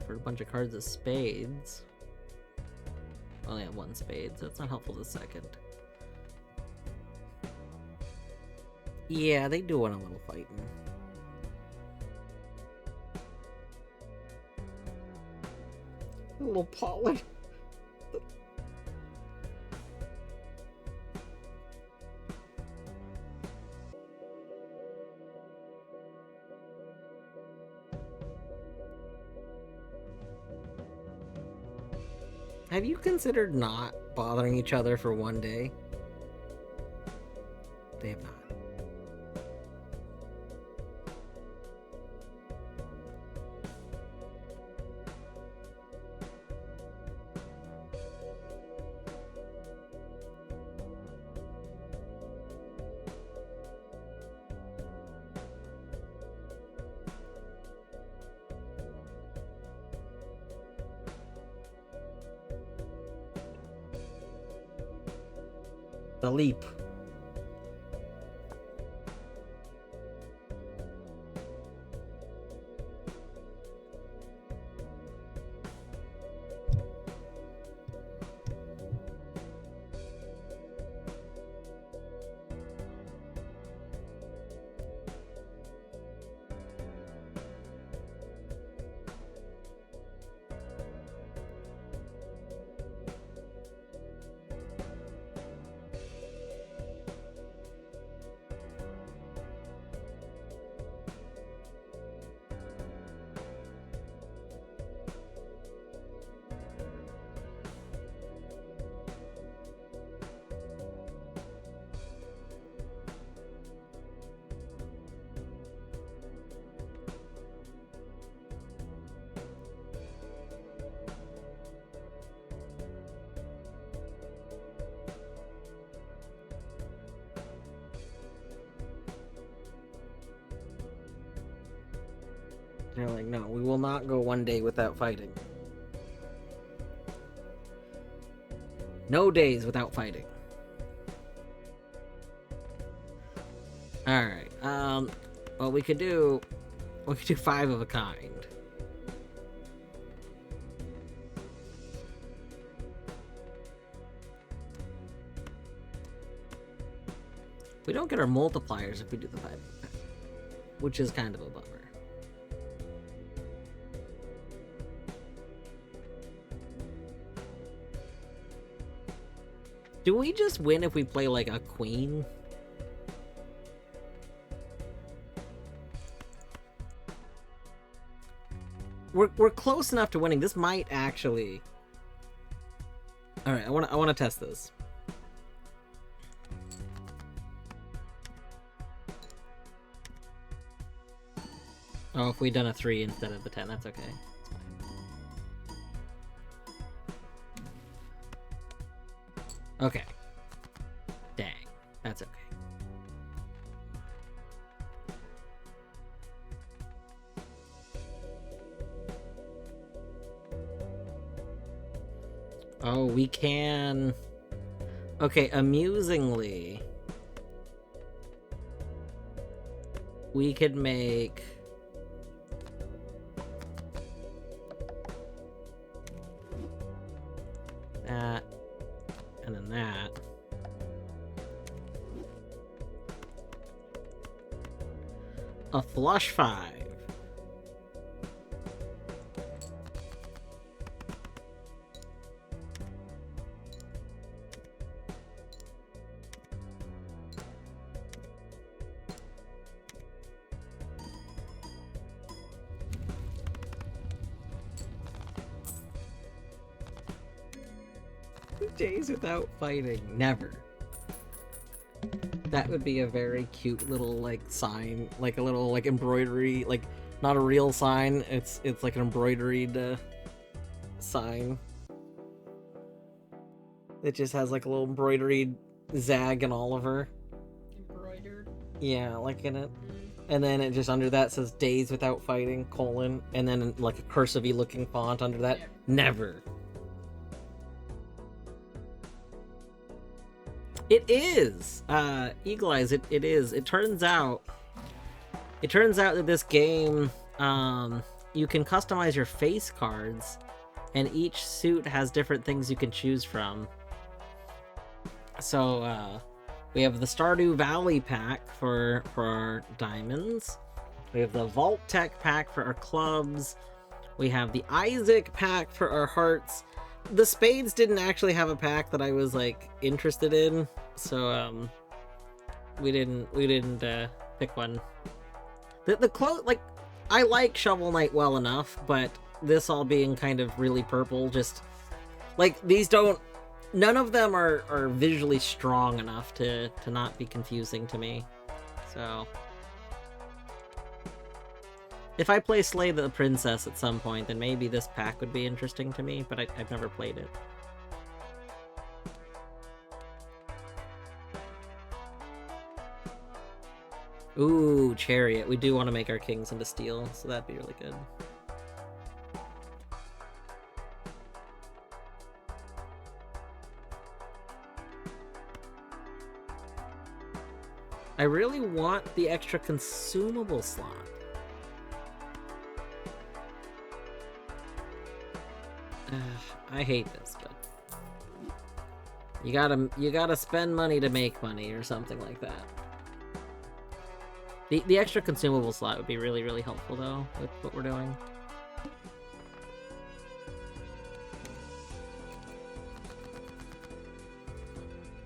For a bunch of cards of spades. I only have 1 spade, so it's not helpful the second. Yeah, they do want a little fighting. A little Polly. Have you considered not bothering each other for 1 day? They have not. The leap. They're like, no, we will not go 1 day without fighting. No days without fighting. Alright, well, we could do 5 of a kind. We don't get our multipliers if we do the 5 of a kind, which is kind of a bummer. Do we just win if we play like a queen? We're close enough to winning. This might actually. All right, I want to test this. Oh, if we'd done a 3 instead of the 10, that's okay. Okay. Dang. That's okay. Oh, we can... Okay, amusingly... we could make a flush 5. Days without fighting. Never. That would be a very cute little, like, sign. Like a little, like, embroidery. Like, not a real sign. It's like an embroidered sign. It just has, like, a little embroidered Zag and Oliver. Embroidered? Yeah, like in it. And then it just under that says days without fighting, colon. And then, like, a cursive-y looking font under that. Never. It is! Eagle Eyes, it is. It turns out that this game, you can customize your face cards, and each suit has different things you can choose from. So, we have the Stardew Valley pack for our diamonds. We have the Vault Tech pack for our clubs. We have the Isaac pack for our hearts. The spades didn't actually have a pack that I was, like, interested in, so we didn't pick one. Like, I like Shovel Knight well enough, but this all being kind of really purple, just like, these don't, none of them are visually strong enough to not be confusing to me. So if I play Slay the Princess at some point, then maybe this pack would be interesting to me, but I've never played it. Ooh, Chariot. We do want to make our kings into steel, so that'd be really good. I really want the extra consumable slot. I hate this, but you gotta spend money to make money or something like that. The extra consumable slot would be really, really helpful though with what we're doing.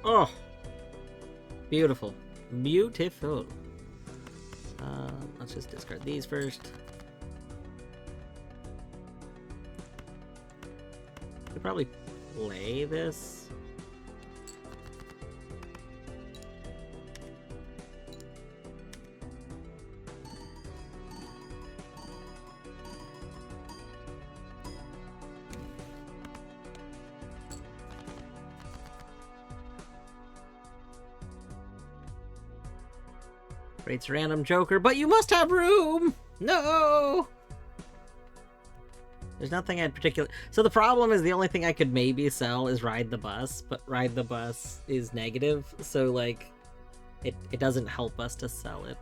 Oh, beautiful, beautiful. Let's just discard these first. Could probably play this. Rates random Joker, but you must have room! No! There's nothing I'd particularly... So the problem is the only thing I could maybe sell is Ride the Bus, but Ride the Bus is negative, so, like, it doesn't help us to sell it.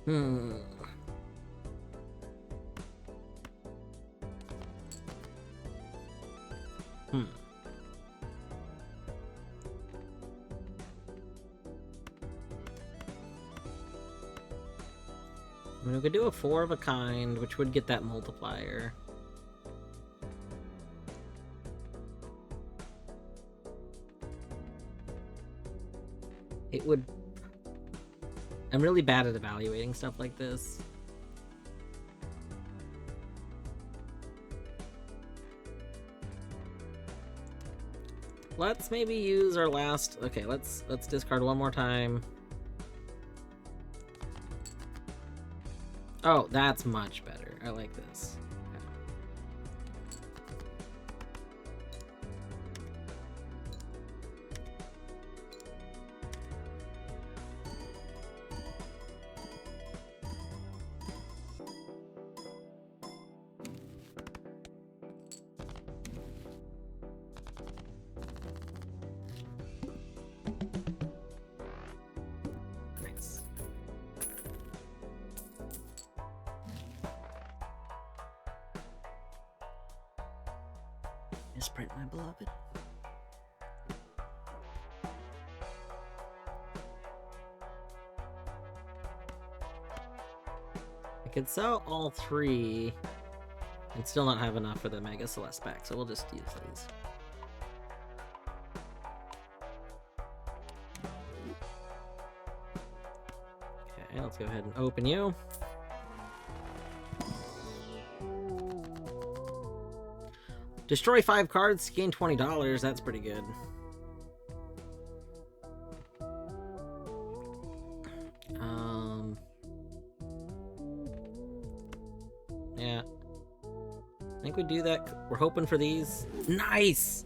Hmm. I mean, we could do a 4 of a kind, which would get that multiplier. It would... I'm really bad at evaluating stuff like this. Let's maybe use our last... Okay, let's discard one more time. Oh, that's much better. I like this. Misprint, my beloved. I could sell all 3 and still not have enough for the Mega Celeste pack, so we'll just use these. Okay, let's go ahead and open you. Destroy 5 cards, gain $20. That's pretty good. Yeah. I think we do that. We're hoping for these. Nice!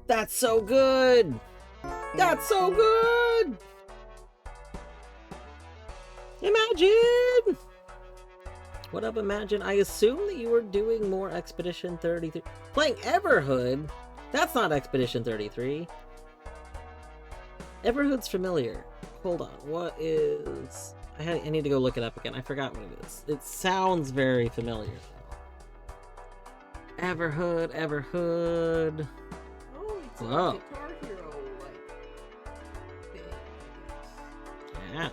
That's so good! That's so good! Imagine! What up, Imagine? I assume that you were doing more Expedition 33. Playing Everhood? That's not Expedition 33. Everhood's familiar. Hold on. What is... I need to go look it up again. I forgot what it is. It sounds very familiar. Everhood, Everhood. Oh, it's Whoa. a Guitar Hero, like, thing. Yeah.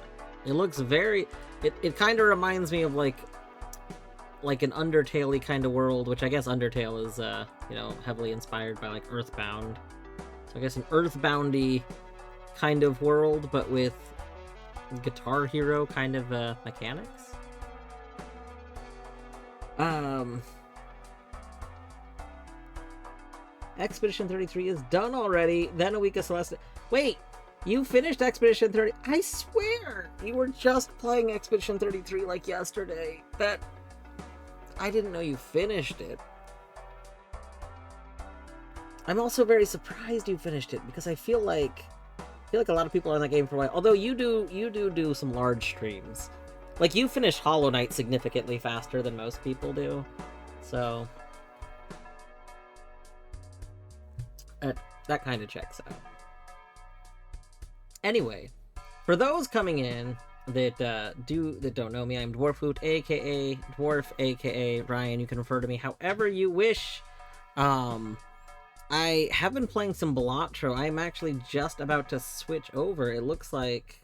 It looks very... It kind of reminds me of, like an Undertale-y kind of world, which I guess Undertale is, you know, heavily inspired by, like, Earthbound. So I guess an Earthbound-y kind of world, but with Guitar Hero kind of, mechanics. Expedition 33 is done already, then a week of Celeste. Wait! You finished Expedition 30. I swear! You were just playing Expedition 33 like yesterday. I didn't know you finished it. I'm also very surprised you finished it because I feel like a lot of people are in that game for a while. Although you do some large streams. Like, you finish Hollow Knight significantly faster than most people do. So that kind of checks out. Anyway, for those coming in that don't know me, I'm Dwarfhoot, aka Dwarf, aka Ryan. You can refer to me however you wish. I have been playing some Balatro. I'm actually just about to switch over. It looks like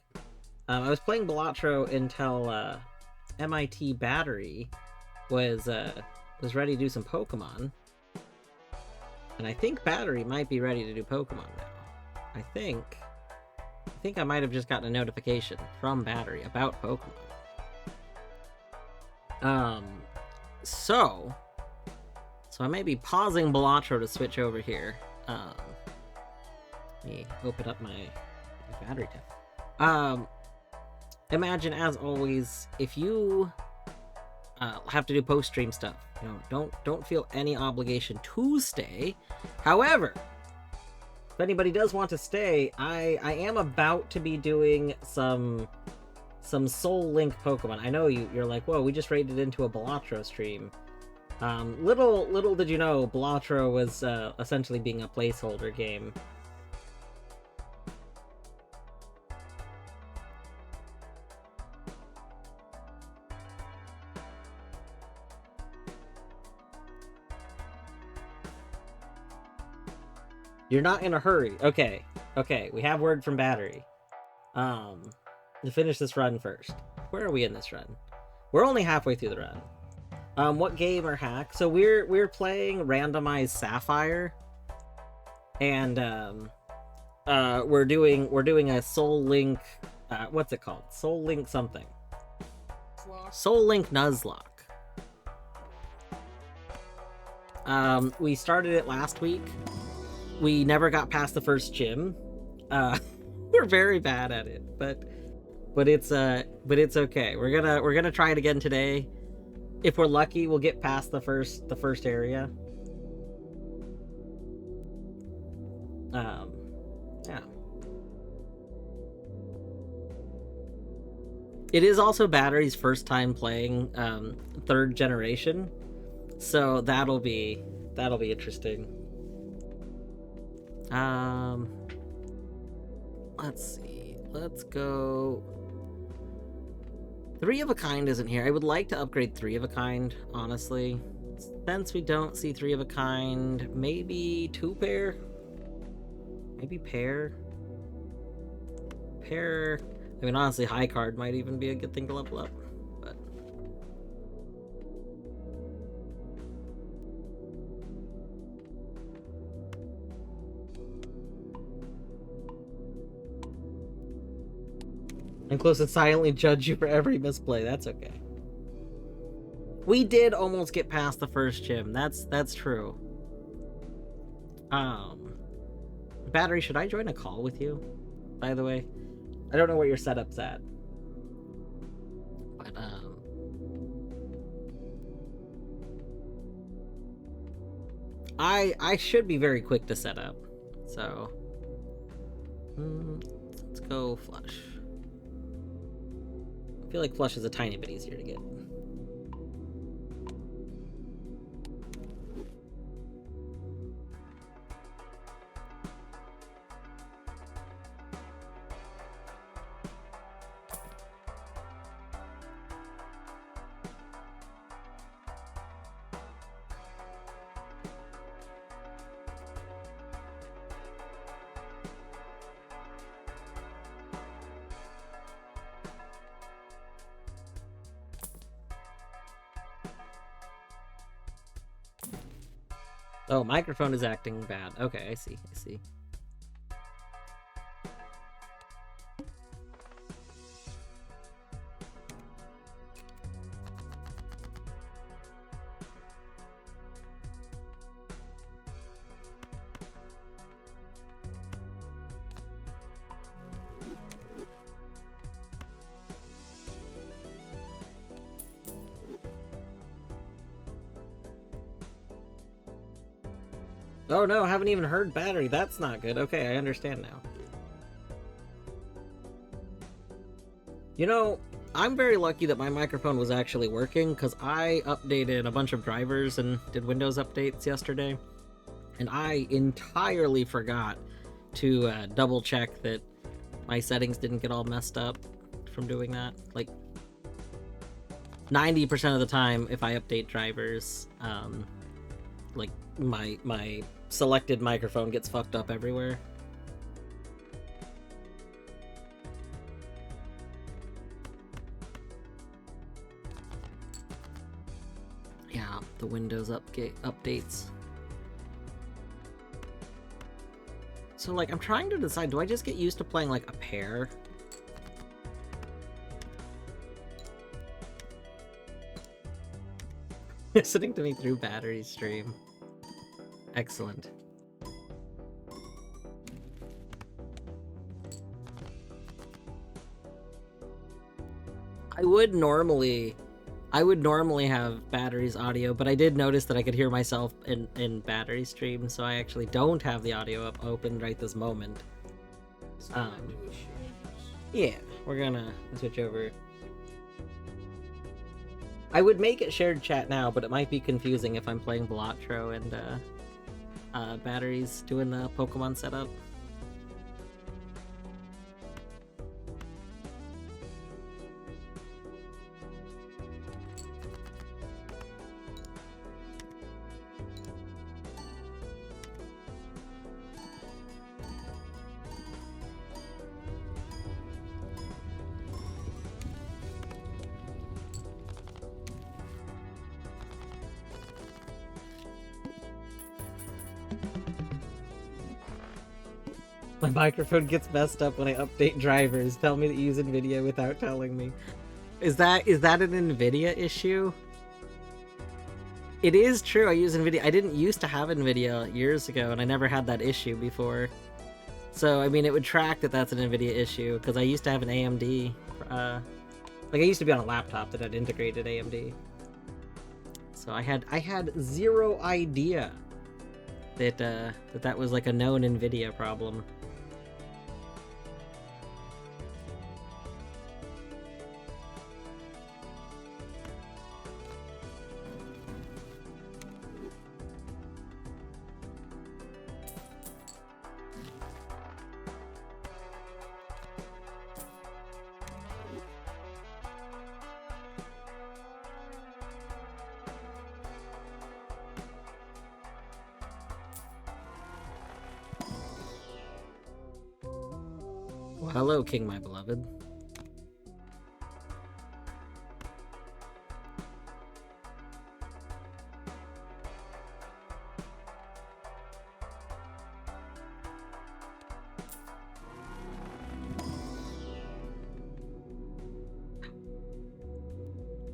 I was playing Balatro until MIT Battery was ready to do some Pokemon, and I think Battery might be ready to do Pokemon now. I think I might have just gotten a notification from Battery about Pokemon. So I may be pausing Balatro to switch over here. Let me open up my Battery tab. Imagine, as always, if you have to do post-stream stuff, you know, don't feel any obligation to stay. However, if anybody does want to stay, I am about to be doing some Soul Link Pokemon. I know you're like, whoa, we just raided into a Balatro stream. Little did you know, Balatro was essentially being a placeholder game. You're not in a hurry. Okay, we have word from Battery. To finish this run first. Where are we in this run? We're only halfway through the run. What game or hack? So we're playing randomized Sapphire, and we're doing a Soul Link. What's it called? Soul Link something. Soul Link Nuzlocke. We started it last week. We never got past the first gym. We're very bad at it, but it's okay. We're gonna try it again today. If we're lucky, we'll get past the first area. Yeah. It is also Battery's first time playing 3rd generation, so that'll be interesting. Let's see. Let's go. 3 of a Kind isn't here. I would like to upgrade 3 of a Kind, honestly. Since we don't see 3 of a kind, maybe 2 pair? Maybe pair? Pair... I mean, honestly, high card might even be a good thing to level up, but... I'm close to silently judge you for every misplay. That's okay. We did almost get past the first gym. That's true. Battery, should I join a call with you? By the way, I don't know what your setup's at, but I should be very quick to set up. So let's go flush. I feel like flush is a tiny bit easier to get. Oh, microphone is acting bad. Okay, I see. Oh no, I haven't even heard battery. That's not good. Okay, I understand now. You know, I'm very lucky that my microphone was actually working, because I updated a bunch of drivers and did Windows updates yesterday, and I entirely forgot to double check that my settings didn't get all messed up from doing that. Like, 90% of the time, if I update drivers, like, my selected microphone gets fucked up everywhere. Yeah, the Windows updates. So, like, I'm trying to decide, do I just get used to playing, like, a pair? Listening to me through battery stream. Excellent. I would normally have batteries audio, but I did notice that I could hear myself in battery stream, so I actually don't have the audio open right this moment. Yeah, we're gonna switch over. I would make it shared chat now, but it might be confusing if I'm playing Balatro and batteries doing the Pokemon setup. My microphone gets messed up when I update drivers. Tell me that you use NVIDIA without telling me. Is that an NVIDIA issue? It is true, I use NVIDIA. I didn't used to have NVIDIA years ago, and I never had that issue before. So, I mean, it would track that that's an NVIDIA issue, because I used to have an AMD. Like, I used to be on a laptop that had integrated AMD. So I had zero idea that that was like a known NVIDIA problem. hello, King, my beloved.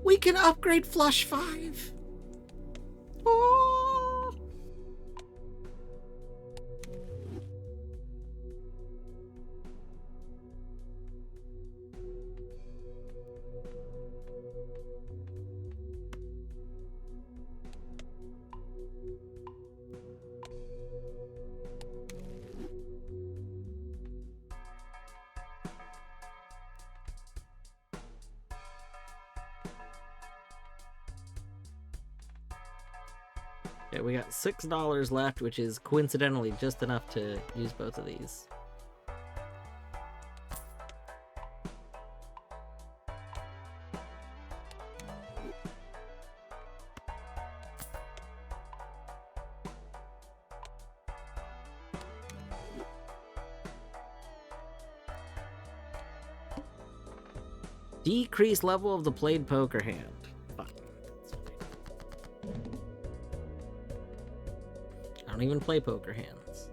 We can upgrade Flush 5! Oh! Okay, we got $6 left, which is coincidentally just enough to use both of these. Decrease level of the played poker hand. Fine. I don't even play poker hands.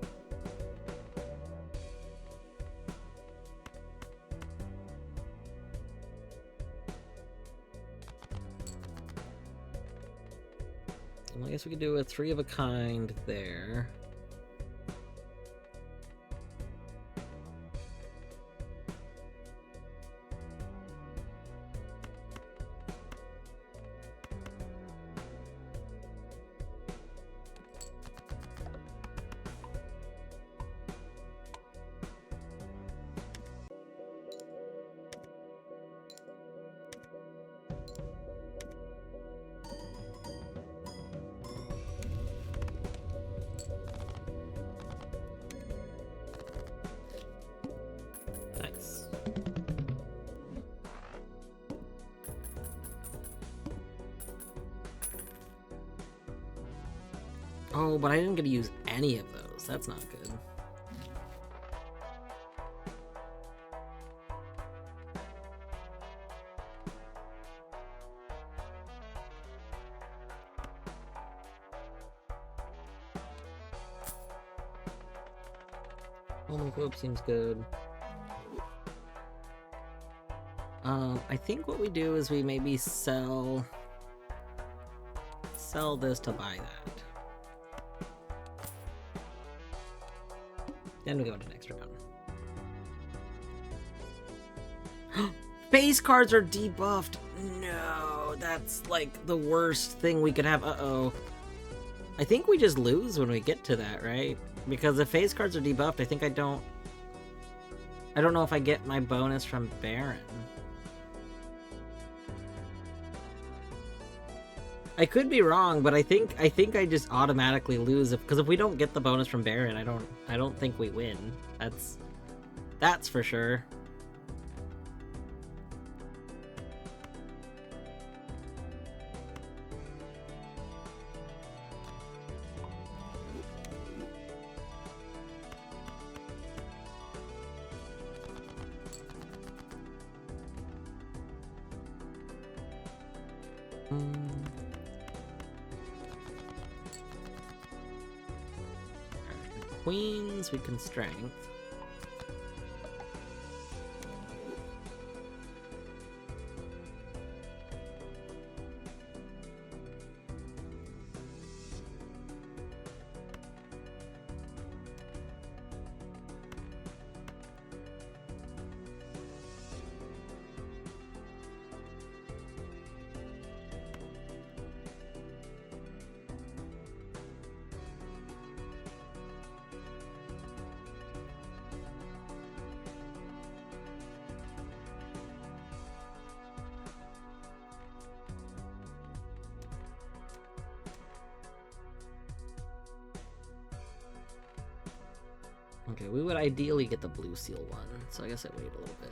Well, I guess we could do a 3 of a kind there. Nice. Oh, but I didn't get to use any of those. That's not good. Homophobe seems good. I think what we do is we maybe sell this to buy that. Then we go into next round. Face cards are debuffed! No, that's like the worst thing we could have. Uh-oh. I think we just lose when we get to that, right? Because if face cards are debuffed, I think I don't know if I get my bonus from Baron. I could be wrong, but I think I just automatically lose because if we don't get the bonus from Baron, I don't think we win. That's for sure. Queens, we can strength. Okay, we would ideally get the blue seal one, so I guess I wait a little bit.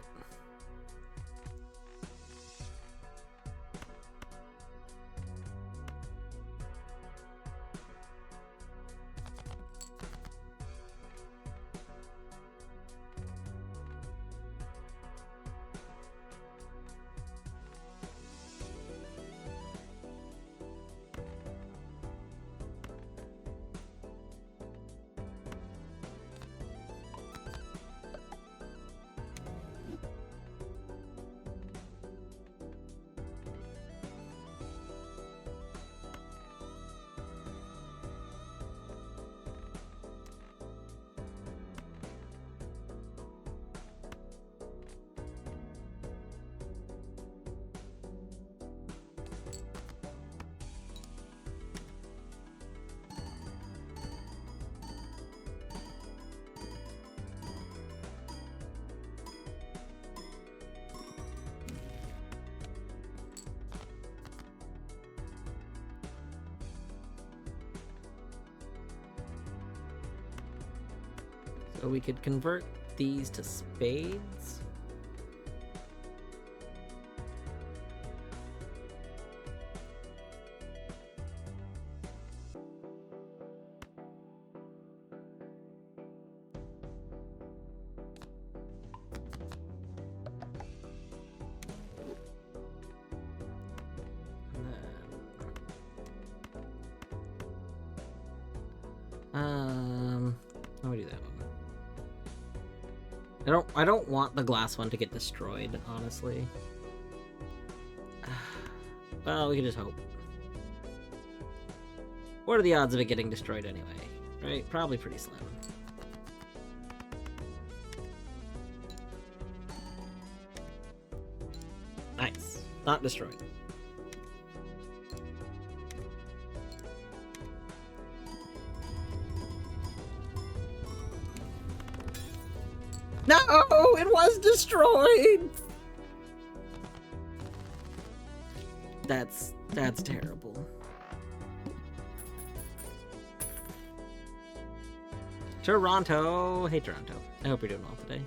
So we could convert these to spades. How do we do that one? I don't want the glass one to get destroyed, honestly. Well, we can just hope. What are the odds of it getting destroyed anyway? Right? Probably pretty slim. Nice. Not destroyed. No! It was destroyed! That's terrible. Toronto! Hey, Toronto. I hope you're doing well today.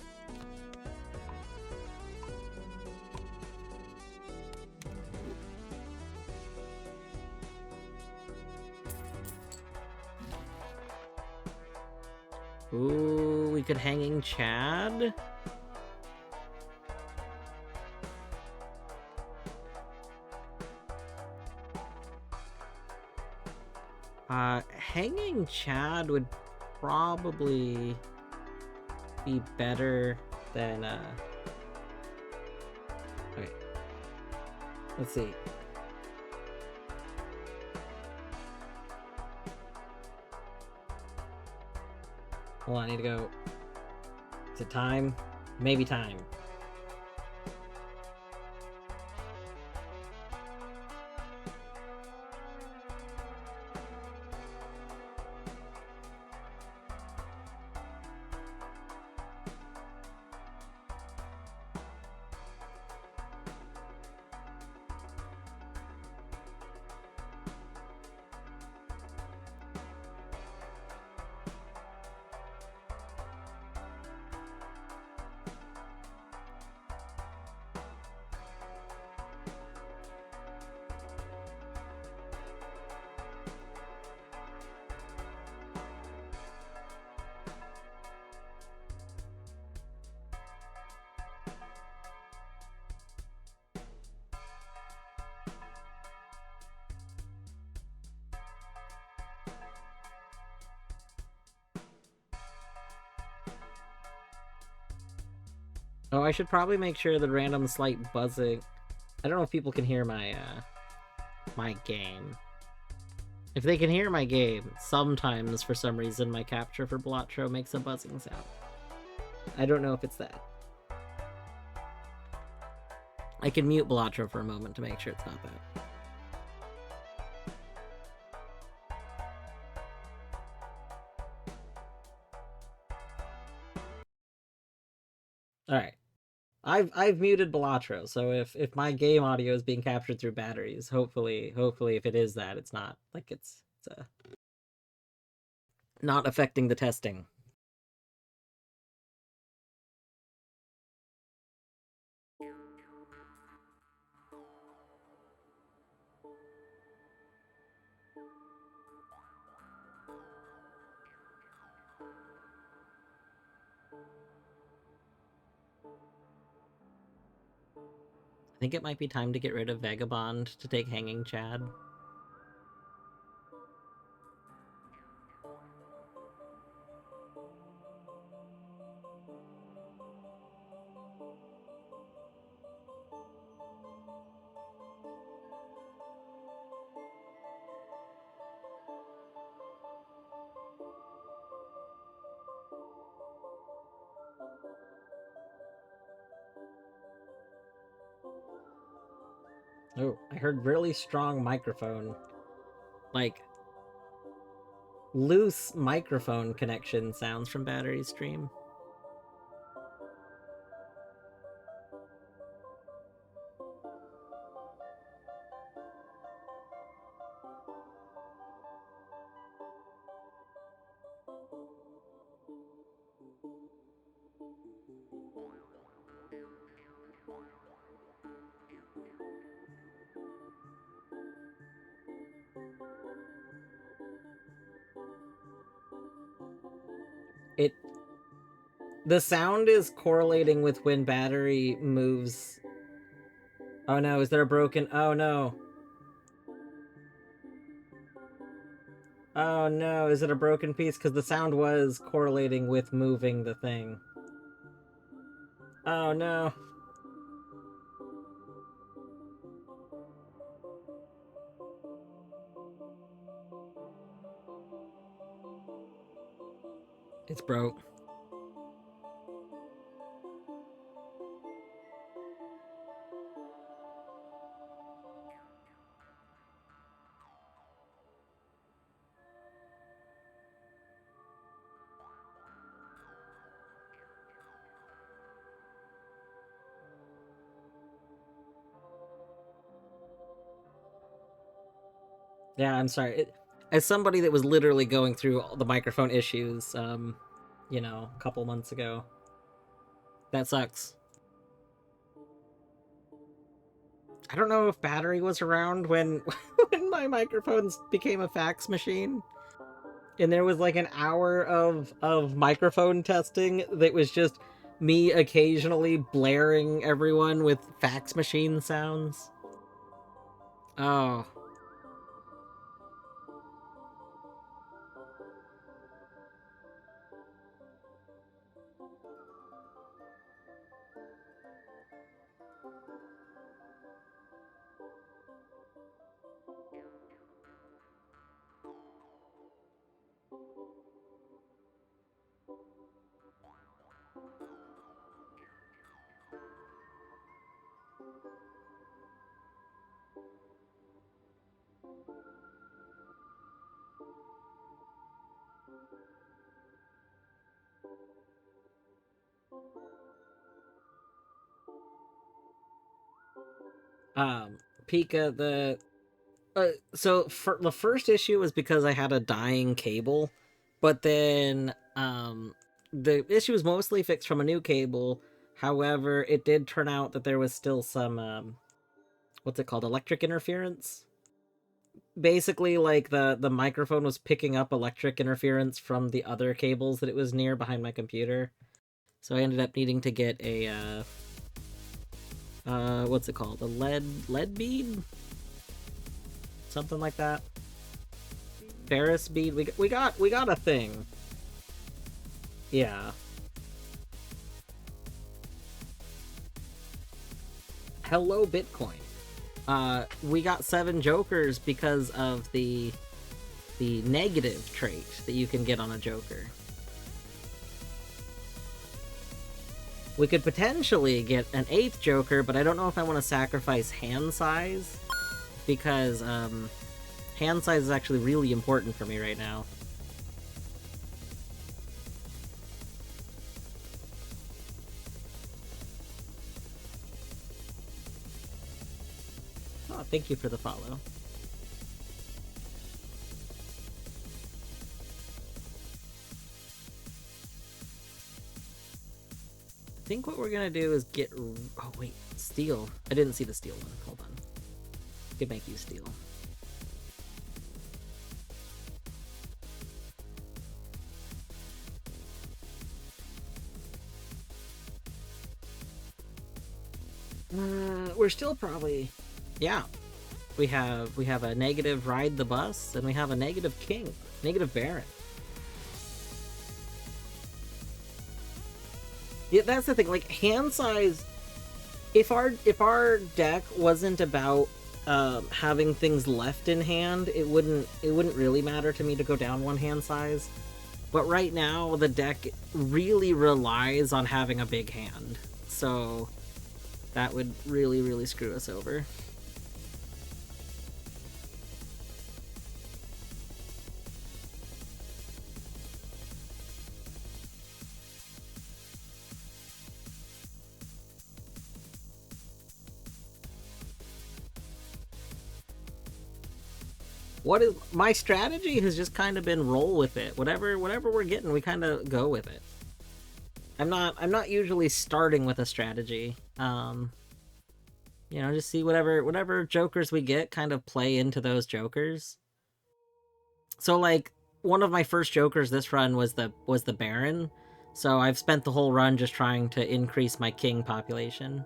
Ooh, we could Hanging Chad. Hanging Chad would probably be better than, Okay. Let's see. Hold on, I need to go. Is it time? Maybe time. Oh, I should probably make sure the random slight buzzing. I don't know if people can hear my my game. If they can hear my game, sometimes for some reason my capture for Balatro makes a buzzing sound. I don't know if it's that. I can mute Balatro for a moment to make sure it's not that. Alright. I've muted Balatro, so if my game audio is being captured through batteries, hopefully if it is that, it's not like it's not affecting the testing. I think it might be time to get rid of Vagabond to take Hanging Chad. Oh, I heard really strong microphone. Like, loose microphone connection sounds from battery stream. The sound is correlating with when battery moves. Oh no, is there a broken... Oh no. Oh no, is it a broken piece? Because the sound was correlating with moving the thing. Oh no. It's broke. Yeah, I'm sorry. As somebody that was literally going through all the microphone issues, a couple months ago, that sucks. I don't know if battery was around when when my microphones became a fax machine. And there was like an hour of microphone testing that was just me occasionally blaring everyone with fax machine sounds. Oh. Um, Pika, so for the first issue was because I had a dying cable, but then the issue was mostly fixed from a new cable. However, it did turn out that there was still some what's it called, electric interference. Basically, like the microphone was picking up electric interference from the other cables that it was near behind my computer. So I ended up needing to get a what's it called, a lead bead, something like that. Ferris bead. We got a thing. Yeah. Hello Bitcoin. We got 7 jokers because of the negative trait that you can get on a joker. We could potentially get an 8th joker, but I don't know if I want to sacrifice hand size, because hand size is actually really important for me right now. Oh, thank you for the follow. I think what we're gonna do is get... Oh, wait. Steel. I didn't see the steel one. Hold on. Could make you steel. We're still probably... Yeah. We have a negative ride the bus, and we have a negative king. Negative baron. Yeah, that's the thing. Like, hand size... If our deck wasn't about having things left in hand, it wouldn't really matter to me to go down 1 hand size. But right now, the deck really relies on having a big hand. So that would really, really screw us over. What is my strategy has just kind of been roll with it. Whatever we're getting, we kind of go with it. I'm not usually starting with a strategy. Just see whatever jokers we get, kind of play into those jokers. So like one of my first jokers this run was the Baron. So I've spent the whole run just trying to increase my king population.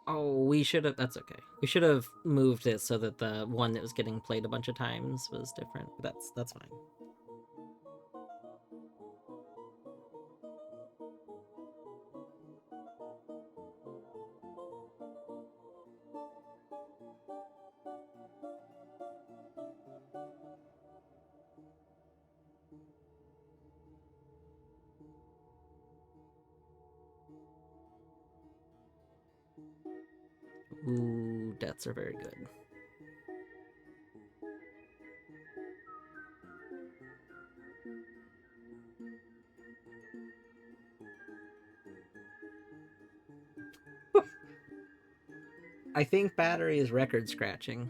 Oh, we should have. That's okay. We should have moved it so that the one that was getting played a bunch of times was different. That's fine. Ooh, deaths are very good. I think Battery is record scratching.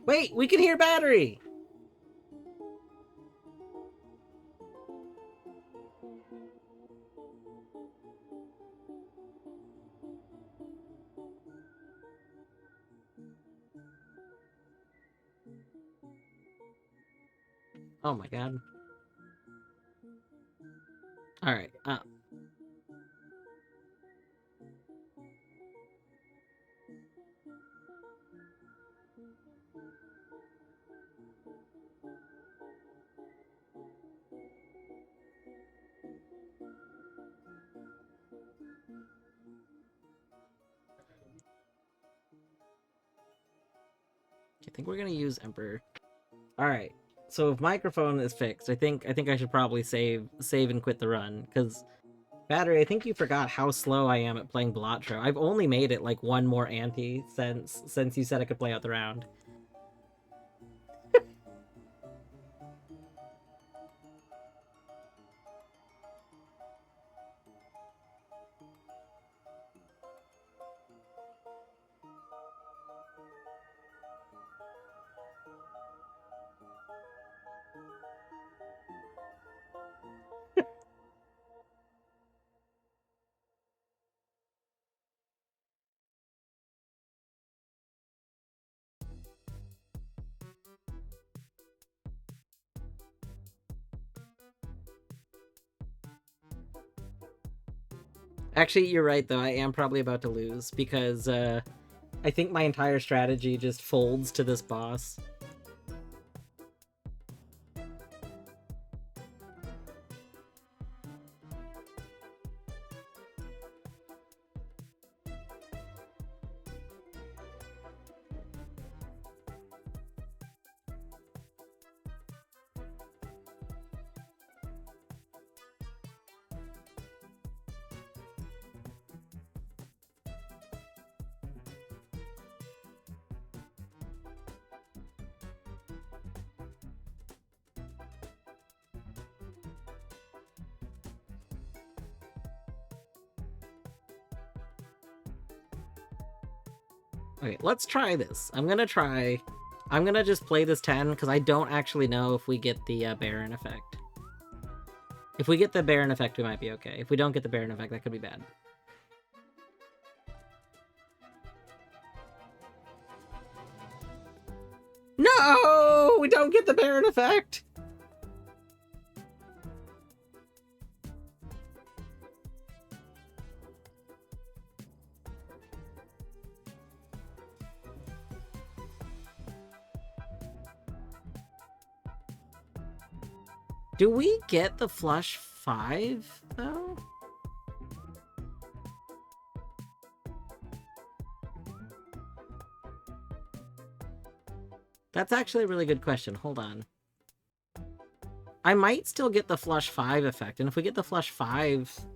Wait, we can hear Battery! Oh my god. Alright, I think we're gonna use Emperor. Alright. So if microphone is fixed, I think I should probably save and quit the run, because Battery, I think you forgot how slow I am at playing Balatro. I've only made it like one more ante since you said I could play out the round. Actually, you're right though. I am probably about to lose because I think my entire strategy just folds to this boss. Okay, let's try this. I'm gonna just play this 10 because I don't actually know if we get the Baron effect. If we get the Baron effect, we might be okay. If we don't get the Baron effect, that could be bad. No! We don't get the Baron effect! Do we get the flush 5, though? That's actually a really good question. Hold on. I might still get the flush 5 effect, and if we get the flush 5...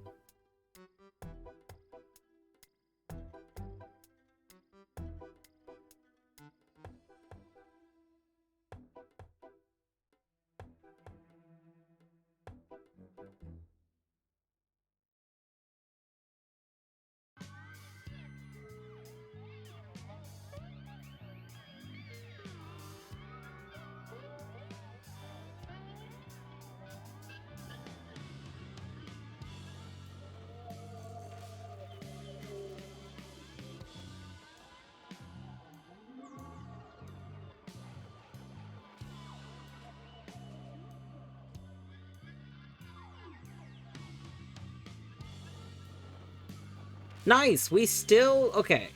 Nice! We still... Okay.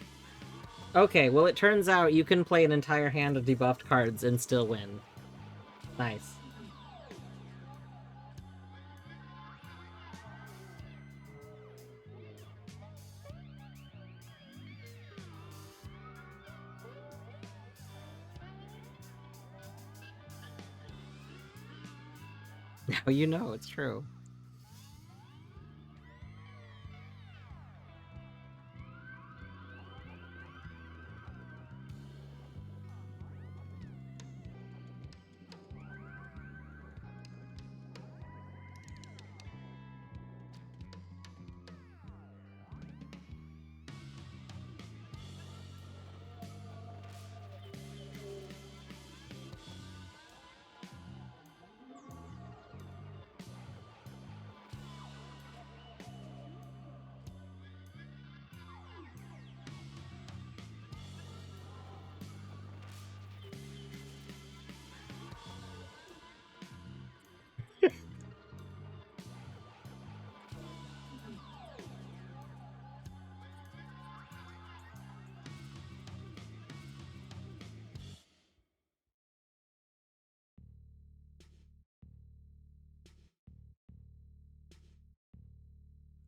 Okay, well it turns out you can play an entire hand of debuffed cards and still win. Nice. Now you know, it's true.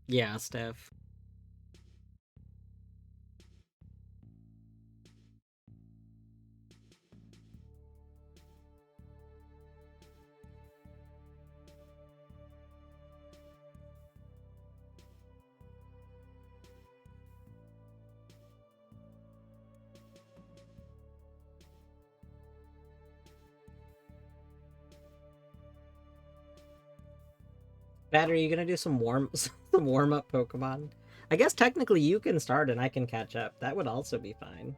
Yeah, Steph. Bat, are you gonna do some some warm-up Pokemon? I guess technically you can start and I can catch up. That would also be fine.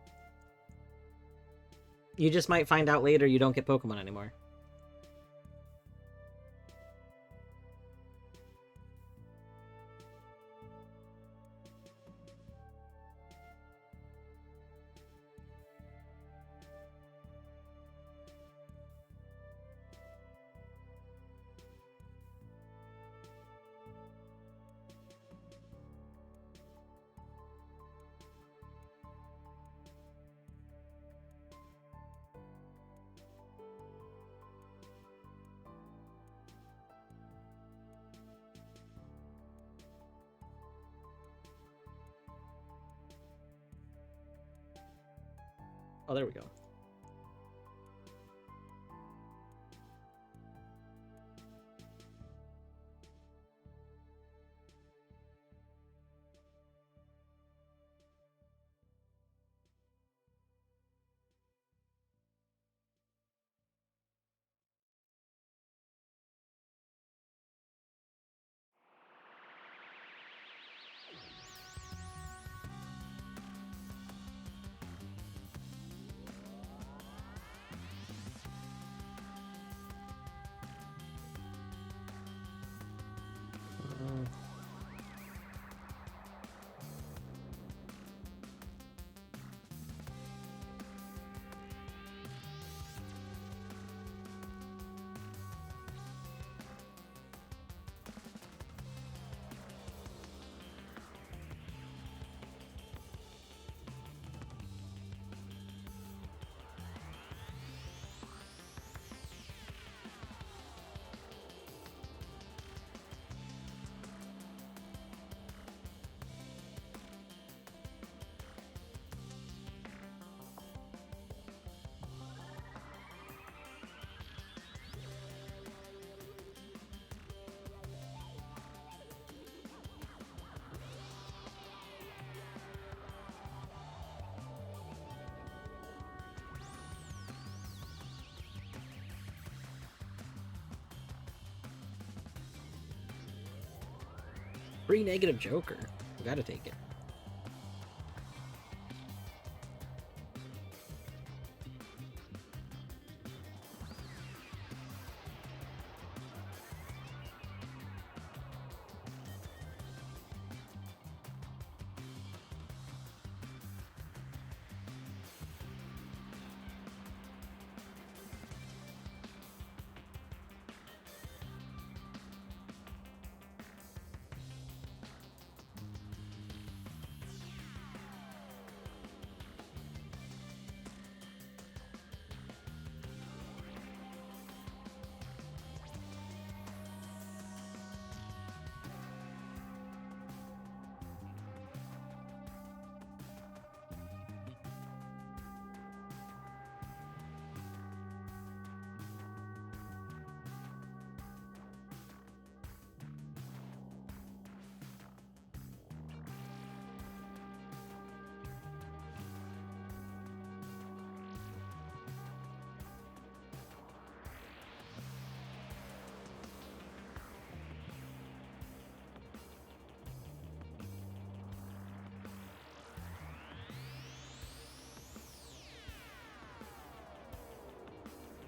You just might find out later you don't get Pokemon anymore. Oh, there we go. Free negative Joker. Gotta take it.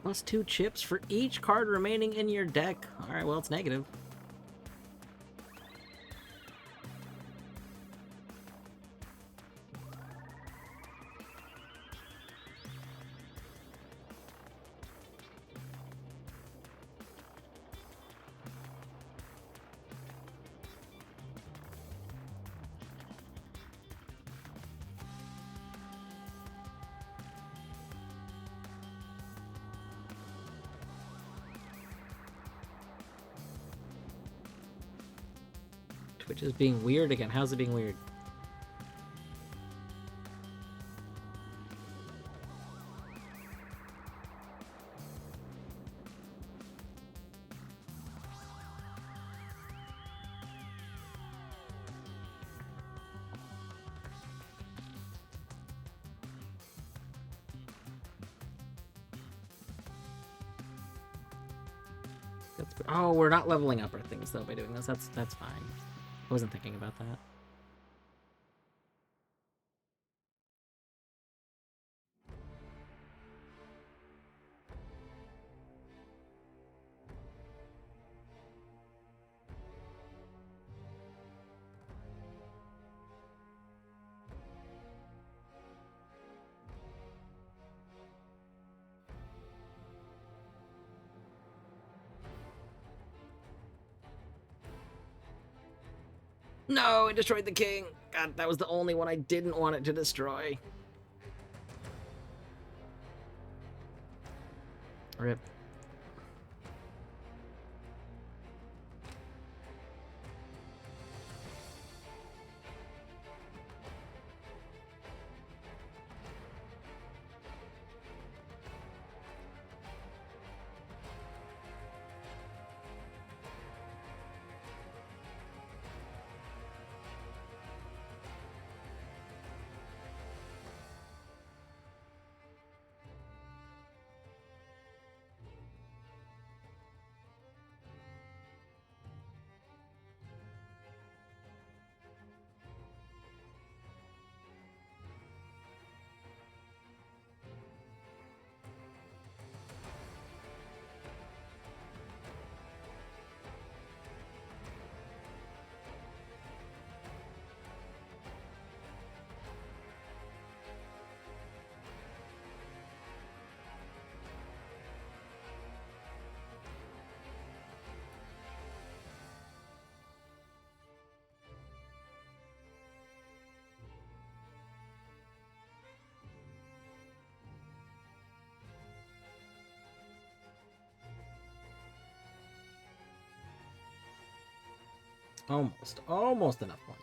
Plus 2 chips for each card remaining in your deck. Alright, well, it's negative. Twitch is being weird again. How's it being weird? Oh, we're not leveling up our things though by doing this. That's fine. I wasn't thinking about that. No, it destroyed the king. God, that was the only one I didn't want it to destroy. Rip. Almost enough points.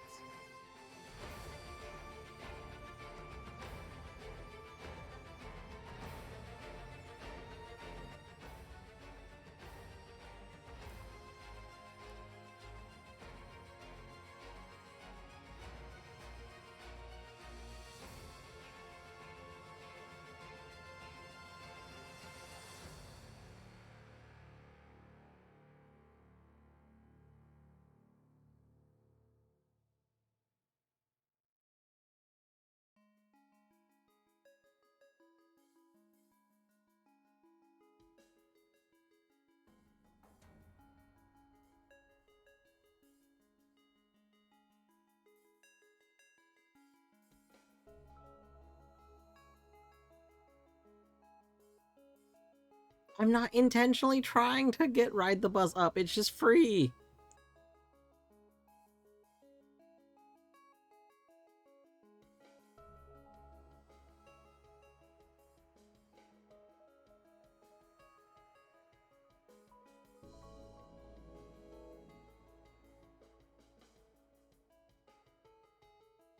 I'm not intentionally trying to ride the bus up. It's just free.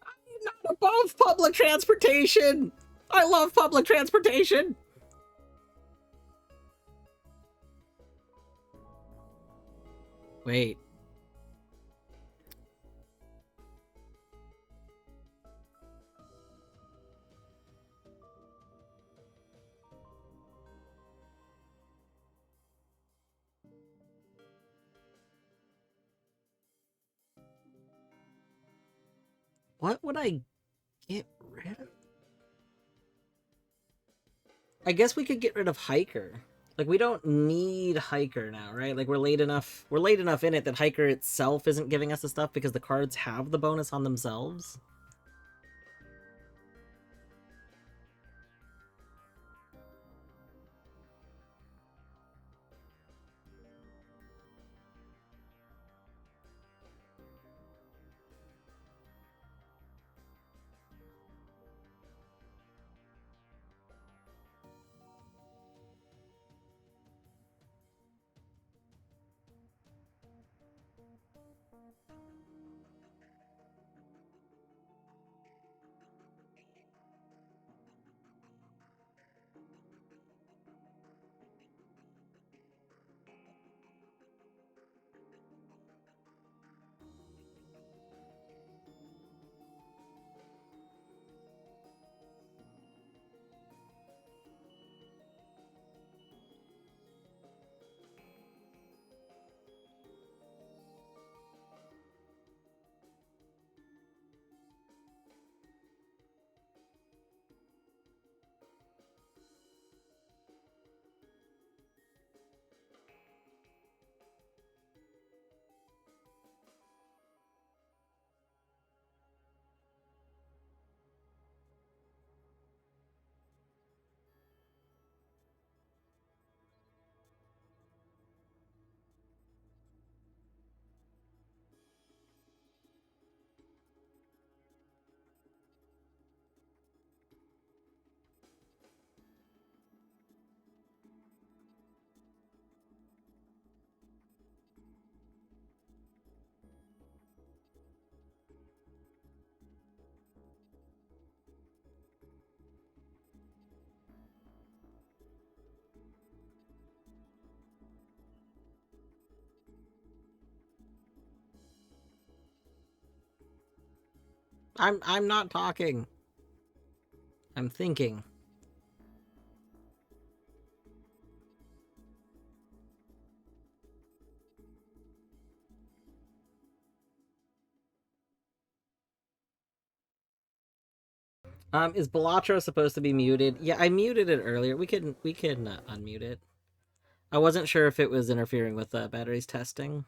I'm not above public transportation. I love public transportation. Wait. What would I get rid of? I guess we could get rid of Hiker. Like, we don't need Hiker now, right? Like, we're late enough in it that Hiker itself isn't giving us the stuff because the cards have the bonus on themselves. I'm not talking. I'm thinking. Is Balatro supposed to be muted? Yeah, I muted it earlier. We can unmute it. I wasn't sure if it was interfering with batteries testing.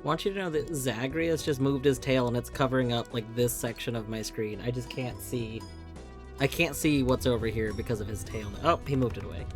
I want you to know that Zagreus just moved his tail and it's covering up like this section of my screen. I just can't see. I can't see what's over here because of his tail. Oh, he moved it away.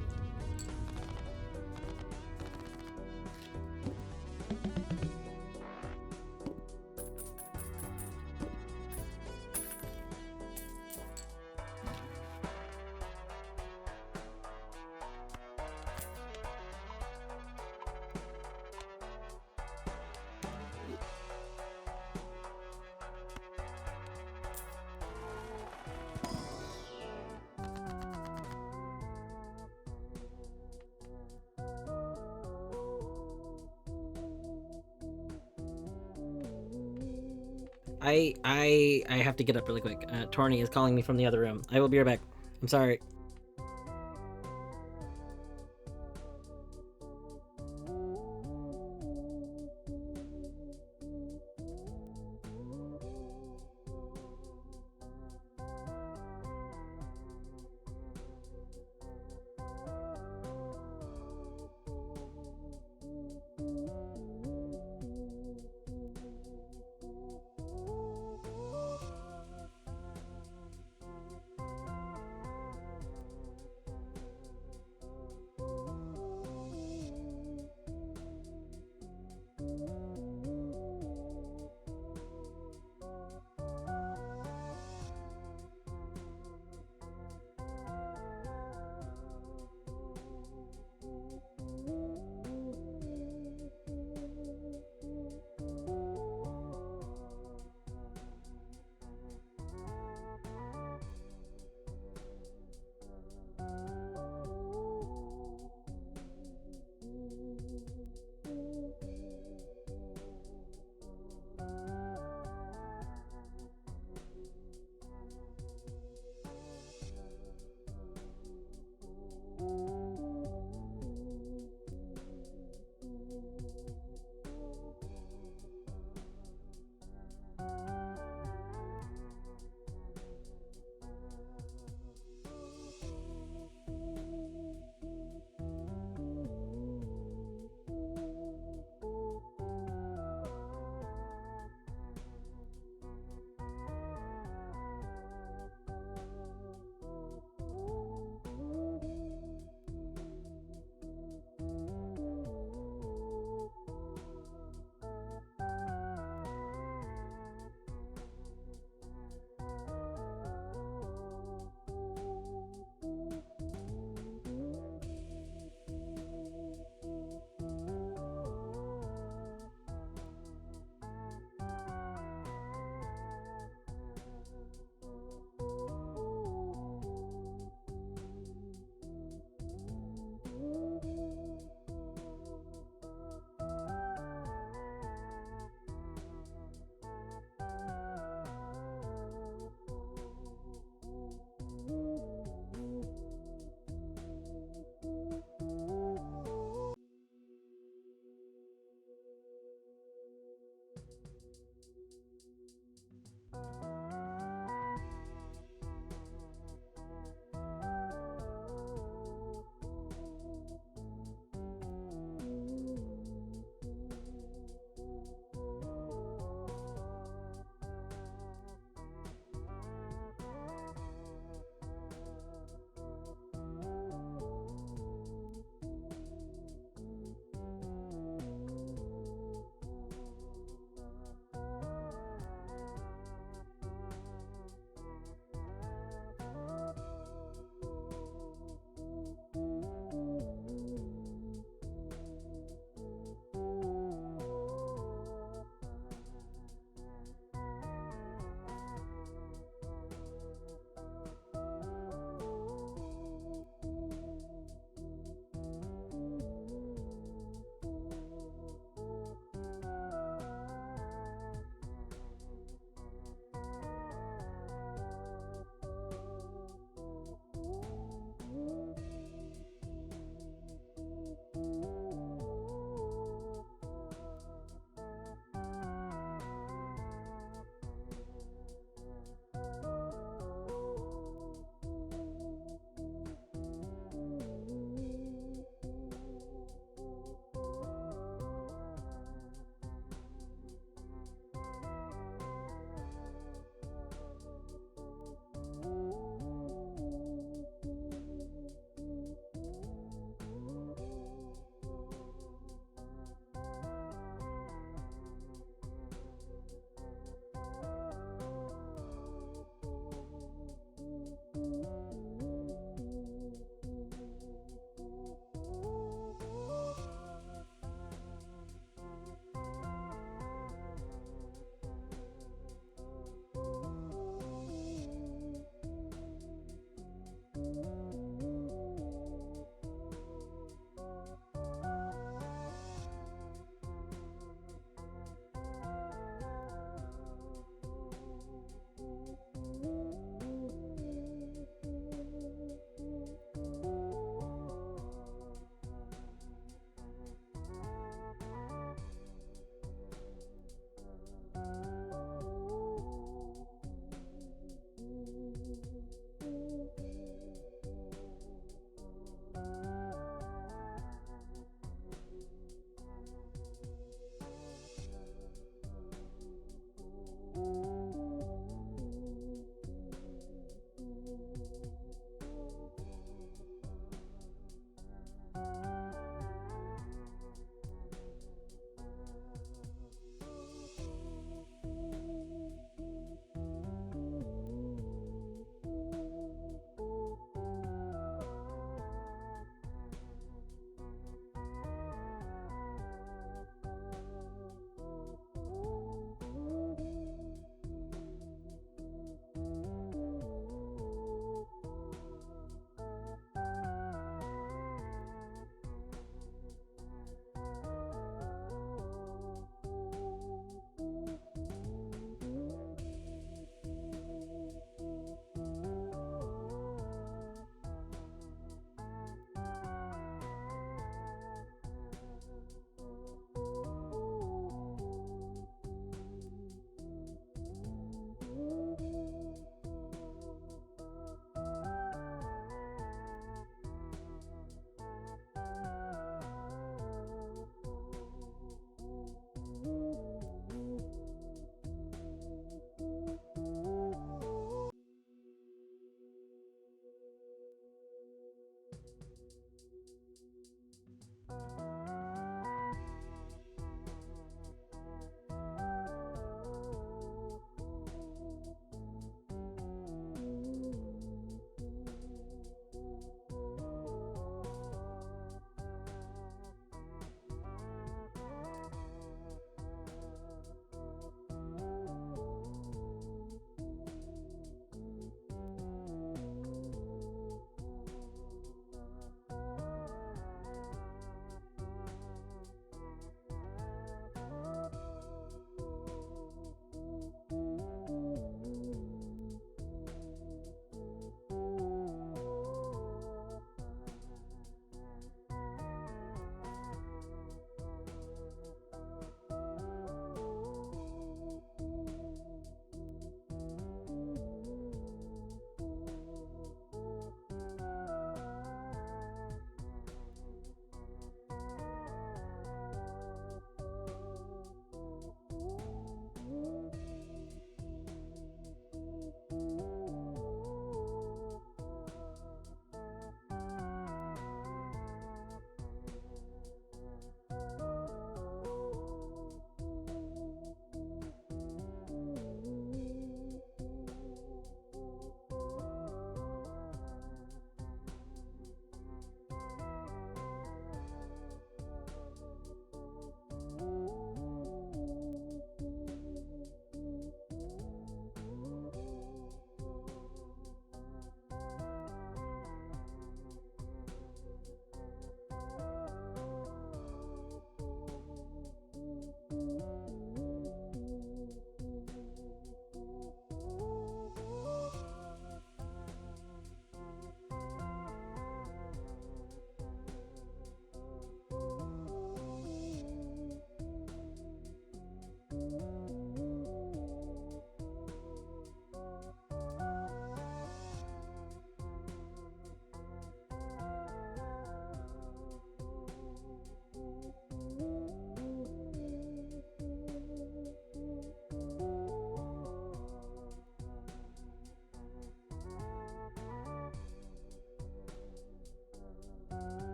I have to get up really quick. Torny is calling me from the other room. I will be right back. I'm sorry.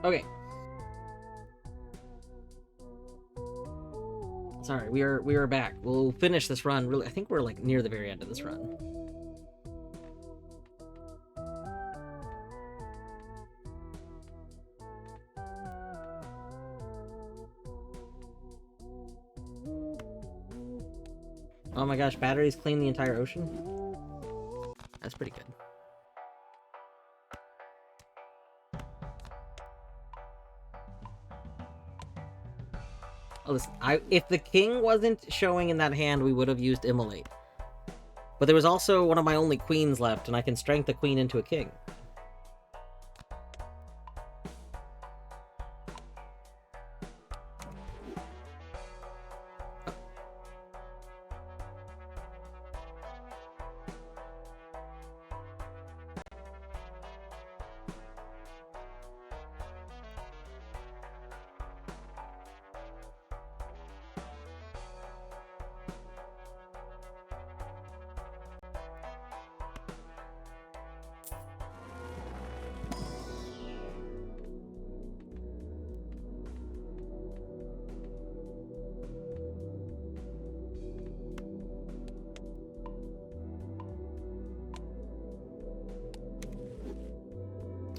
Okay. Sorry, we are back. We'll finish this run. Really, I think we're like near the very end of this run. Oh my gosh, batteries clean the entire ocean? That's pretty good. Oh, listen, if the king wasn't showing in that hand, we would have used Immolate. But there was also one of my only queens left, and I can strength the queen into a king.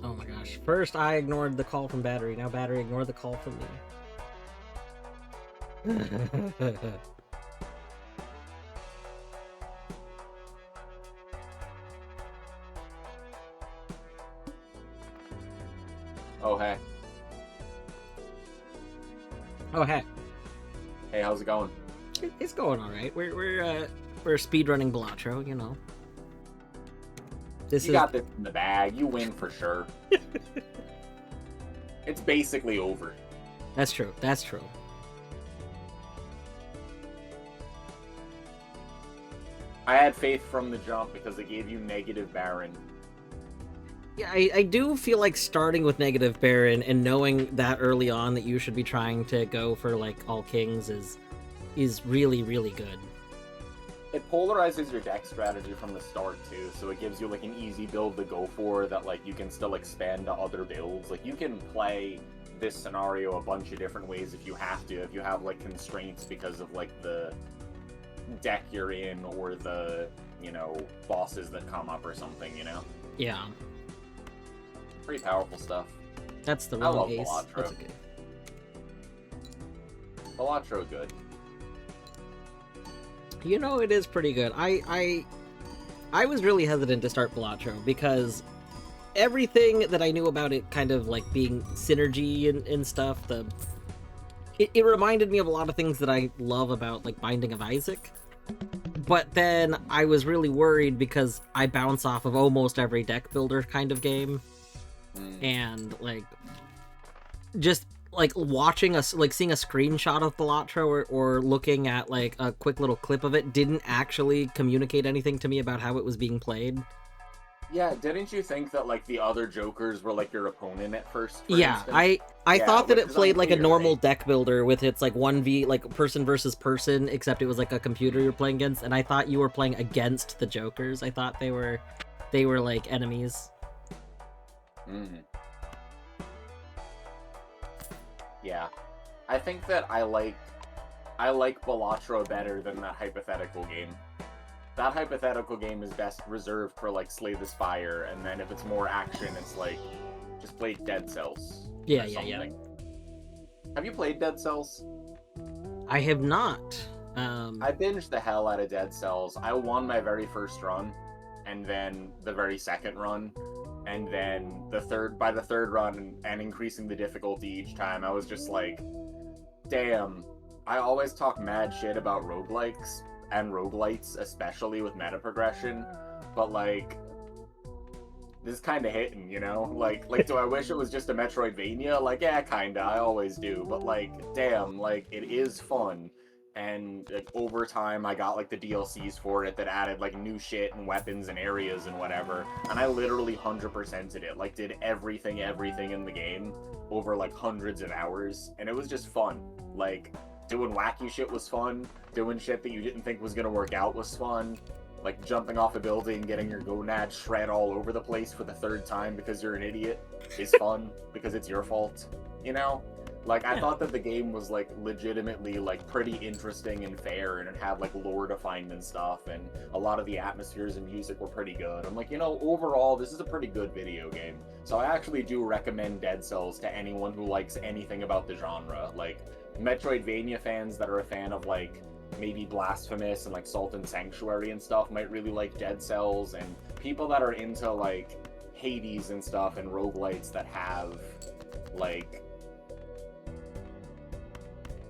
Oh my gosh. First, I ignored the call from Battery. Now Battery ignored the call from me. Oh, hey. Oh, hey. Hey, how's it going? It's going alright. We're speedrunning Balatro, you know. You got this in the bag. You win for sure. It's basically over. That's true. That's true. I had faith from the jump because it gave you negative Baron. Yeah, I do feel like starting with negative Baron and knowing that early on that you should be trying to go for like all kings is really, really good. It polarizes your deck strategy from the start too, so it gives you like an easy build to go for that like you can still expand to other builds. Like you can play this scenario a bunch of different ways if you have to, if you have like constraints because of like the deck you're in or the, you know, bosses that come up or something, you know? Yeah. Pretty powerful stuff. That's the I love wrong ace. Balatro. That's okay. Balatro good. You know, it is pretty good. I was really hesitant to start Balatro because everything that I knew about it kind of like being synergy and stuff, it reminded me of a lot of things that I love about like Binding of Isaac. But then I was really worried because I bounce off of almost every deck builder kind of game. And like just like watching us, like seeing a screenshot of Balatro or looking at like a quick little clip of it didn't actually communicate anything to me about how it was being played. Yeah, didn't you think that like the other Jokers were like your opponent at first? Yeah, instance? I thought that it played like a unclear, normal right? deck builder with its like 1v like person versus person, except it was like a computer you're playing against, and I thought you were playing against the Jokers. I thought they were like enemies. Yeah, I think that I like Balatro better than that hypothetical game. That hypothetical game is best reserved for like Slay the Spire, and then if it's more action, it's like just play Dead Cells. Yeah. Have you played Dead Cells? I have not. I binged the hell out of Dead Cells. I won my very first run, and then the very second run, and then by the third run, and increasing the difficulty each time, I was just like, damn, I always talk mad shit about roguelikes, and roguelites, especially with meta progression, but like, this is kind of hitting, you know? Like, do I wish it was just a Metroidvania? Like, yeah, kinda, I always do, but like, damn, like, it is fun. And like, over time, I got like the DLCs for it that added like new shit and weapons and areas and whatever. And I literally 100%ed it. Like, did everything in the game over like hundreds of hours, and it was just fun. Like, doing wacky shit was fun. Doing shit that you didn't think was gonna work out was fun. Like jumping off a building and getting your gonads shred all over the place for the third time because you're an idiot is fun because it's your fault, you know? Like, I thought that the game was, like, legitimately, like, pretty interesting and fair, and it had, like, lore defined and stuff, and a lot of the atmospheres and music were pretty good. I'm like, you know, overall, this is a pretty good video game. So I actually do recommend Dead Cells to anyone who likes anything about the genre. Like, Metroidvania fans that are a fan of, like, maybe Blasphemous and, like, Salt and Sanctuary and stuff might really like Dead Cells, and people that are into, like, Hades and stuff and roguelites that have, like,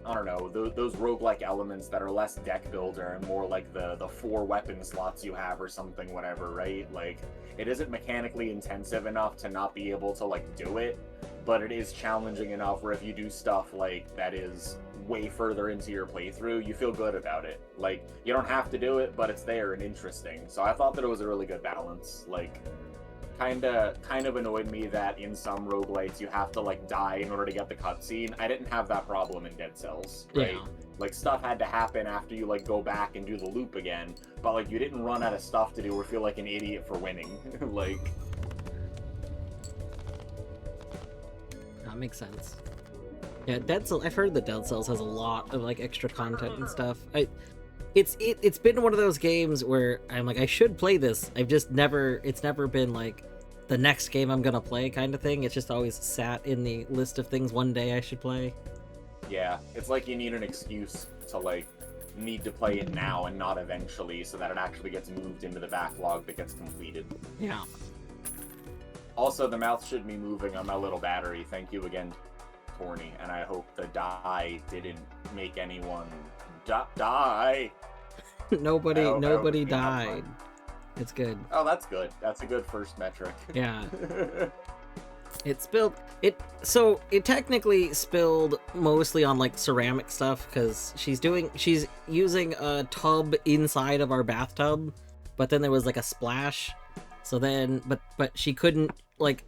I don't know, those roguelike elements that are less deck builder and more like the 4 weapon slots you have or something, whatever, right? Like, it isn't mechanically intensive enough to not be able to, like, do it, but it is challenging enough where if you do stuff, like, that is way further into your playthrough, you feel good about it. Like, you don't have to do it, but it's there and interesting. So I thought that it was a really good balance. Like, kind of annoyed me that in some roguelites you have to, like, die in order to get the cutscene. I didn't have that problem in Dead Cells, right? Yeah. Like, stuff had to happen after you, like, go back and do the loop again, but, like, you didn't run out of stuff to do or feel like an idiot for winning. Like... That makes sense. Yeah, Dead Cells, I've heard that Dead Cells has a lot of, like, extra content and stuff. It's been one of those games where I'm like, I should play this. It's never been, like, the next game I'm gonna play kind of thing. It's just always sat in the list of things one day I should play. Yeah, it's like you need an excuse to, like, need to play it now and not eventually so that it actually gets moved into the backlog that gets completed. Yeah. Also, the mouse should be moving on my little battery. Thank you again, Torny, and I hope the die didn't make anyone die. Nobody died. It's good. Oh, that's good. That's a good first metric. Yeah. It technically spilled mostly on, like, ceramic stuff because she's using a tub inside of our bathtub, but then there was, like, a splash. So then, but she couldn't, like,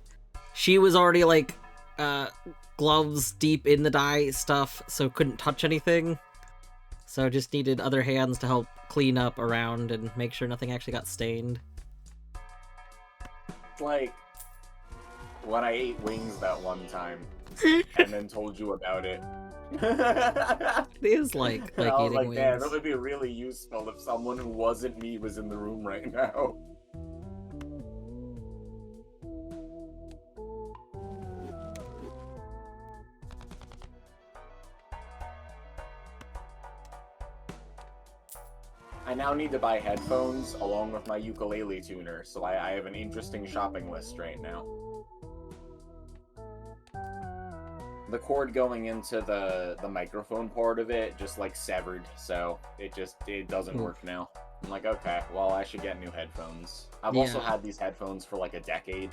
she was already, like, gloves deep in the dye stuff, so couldn't touch anything. So just needed other hands to help clean up around and make sure nothing actually got stained. It's like when I ate wings that one time and then told you about it. It is like I was eating like, wings. man, that would be really useful if someone who wasn't me was in the room right now. I now need to buy headphones along with my ukulele tuner, so I have an interesting shopping list right now. The cord going into the microphone part of it just, like, severed, so it doesn't work now. I'm like, okay, well, I should get new headphones. I've also had these headphones for, like, a decade,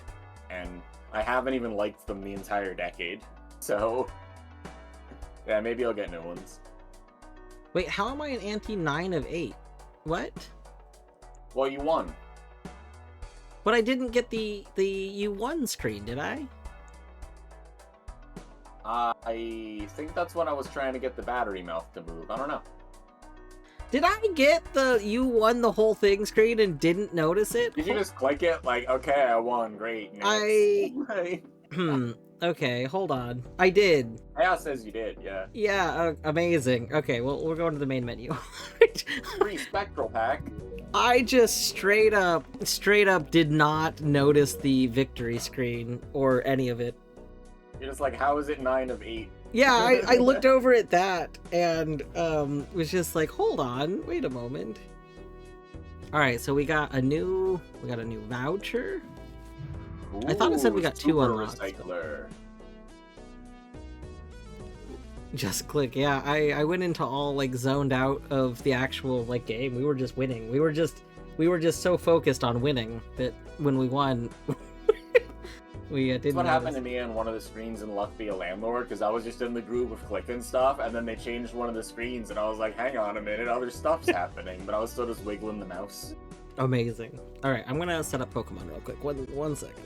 and I haven't even liked them the entire decade, so yeah, maybe I'll get new ones. Wait, how am I an anti 9 of 8? What? Well, you won. But I didn't get the U1 screen, did I? I think that's when I was trying to get the battery mouth to move. I don't know. Did I get the U1 the whole thing screen and didn't notice it? Did you just click it? Like, okay, I won. Great. Next. Okay, hold on. I did. Yeah, says you did, yeah. Yeah, amazing. Okay, well, we're going to the main menu. Free spectral pack. I just straight up did not notice the victory screen or any of it. You're just like, how is it 9 of 8? Yeah, I looked over at that and was just like, hold on, wait a moment. All right, so we got a new voucher. Ooh, I thought it said we got 2 unlocked. Recycler. Just click. Yeah, I went into all, like, zoned out of the actual, like, game. We were just winning. We were just so focused on winning that when we won, we didn't. That's what happened to me on one of the screens in Luck Be a Landlord, because I was just in the groove of clicking stuff, and then they changed one of the screens, and I was like, hang on a minute, other stuff's happening, but I was still just wiggling the mouse. Amazing. All right, I'm gonna set up Pokemon real quick. One second.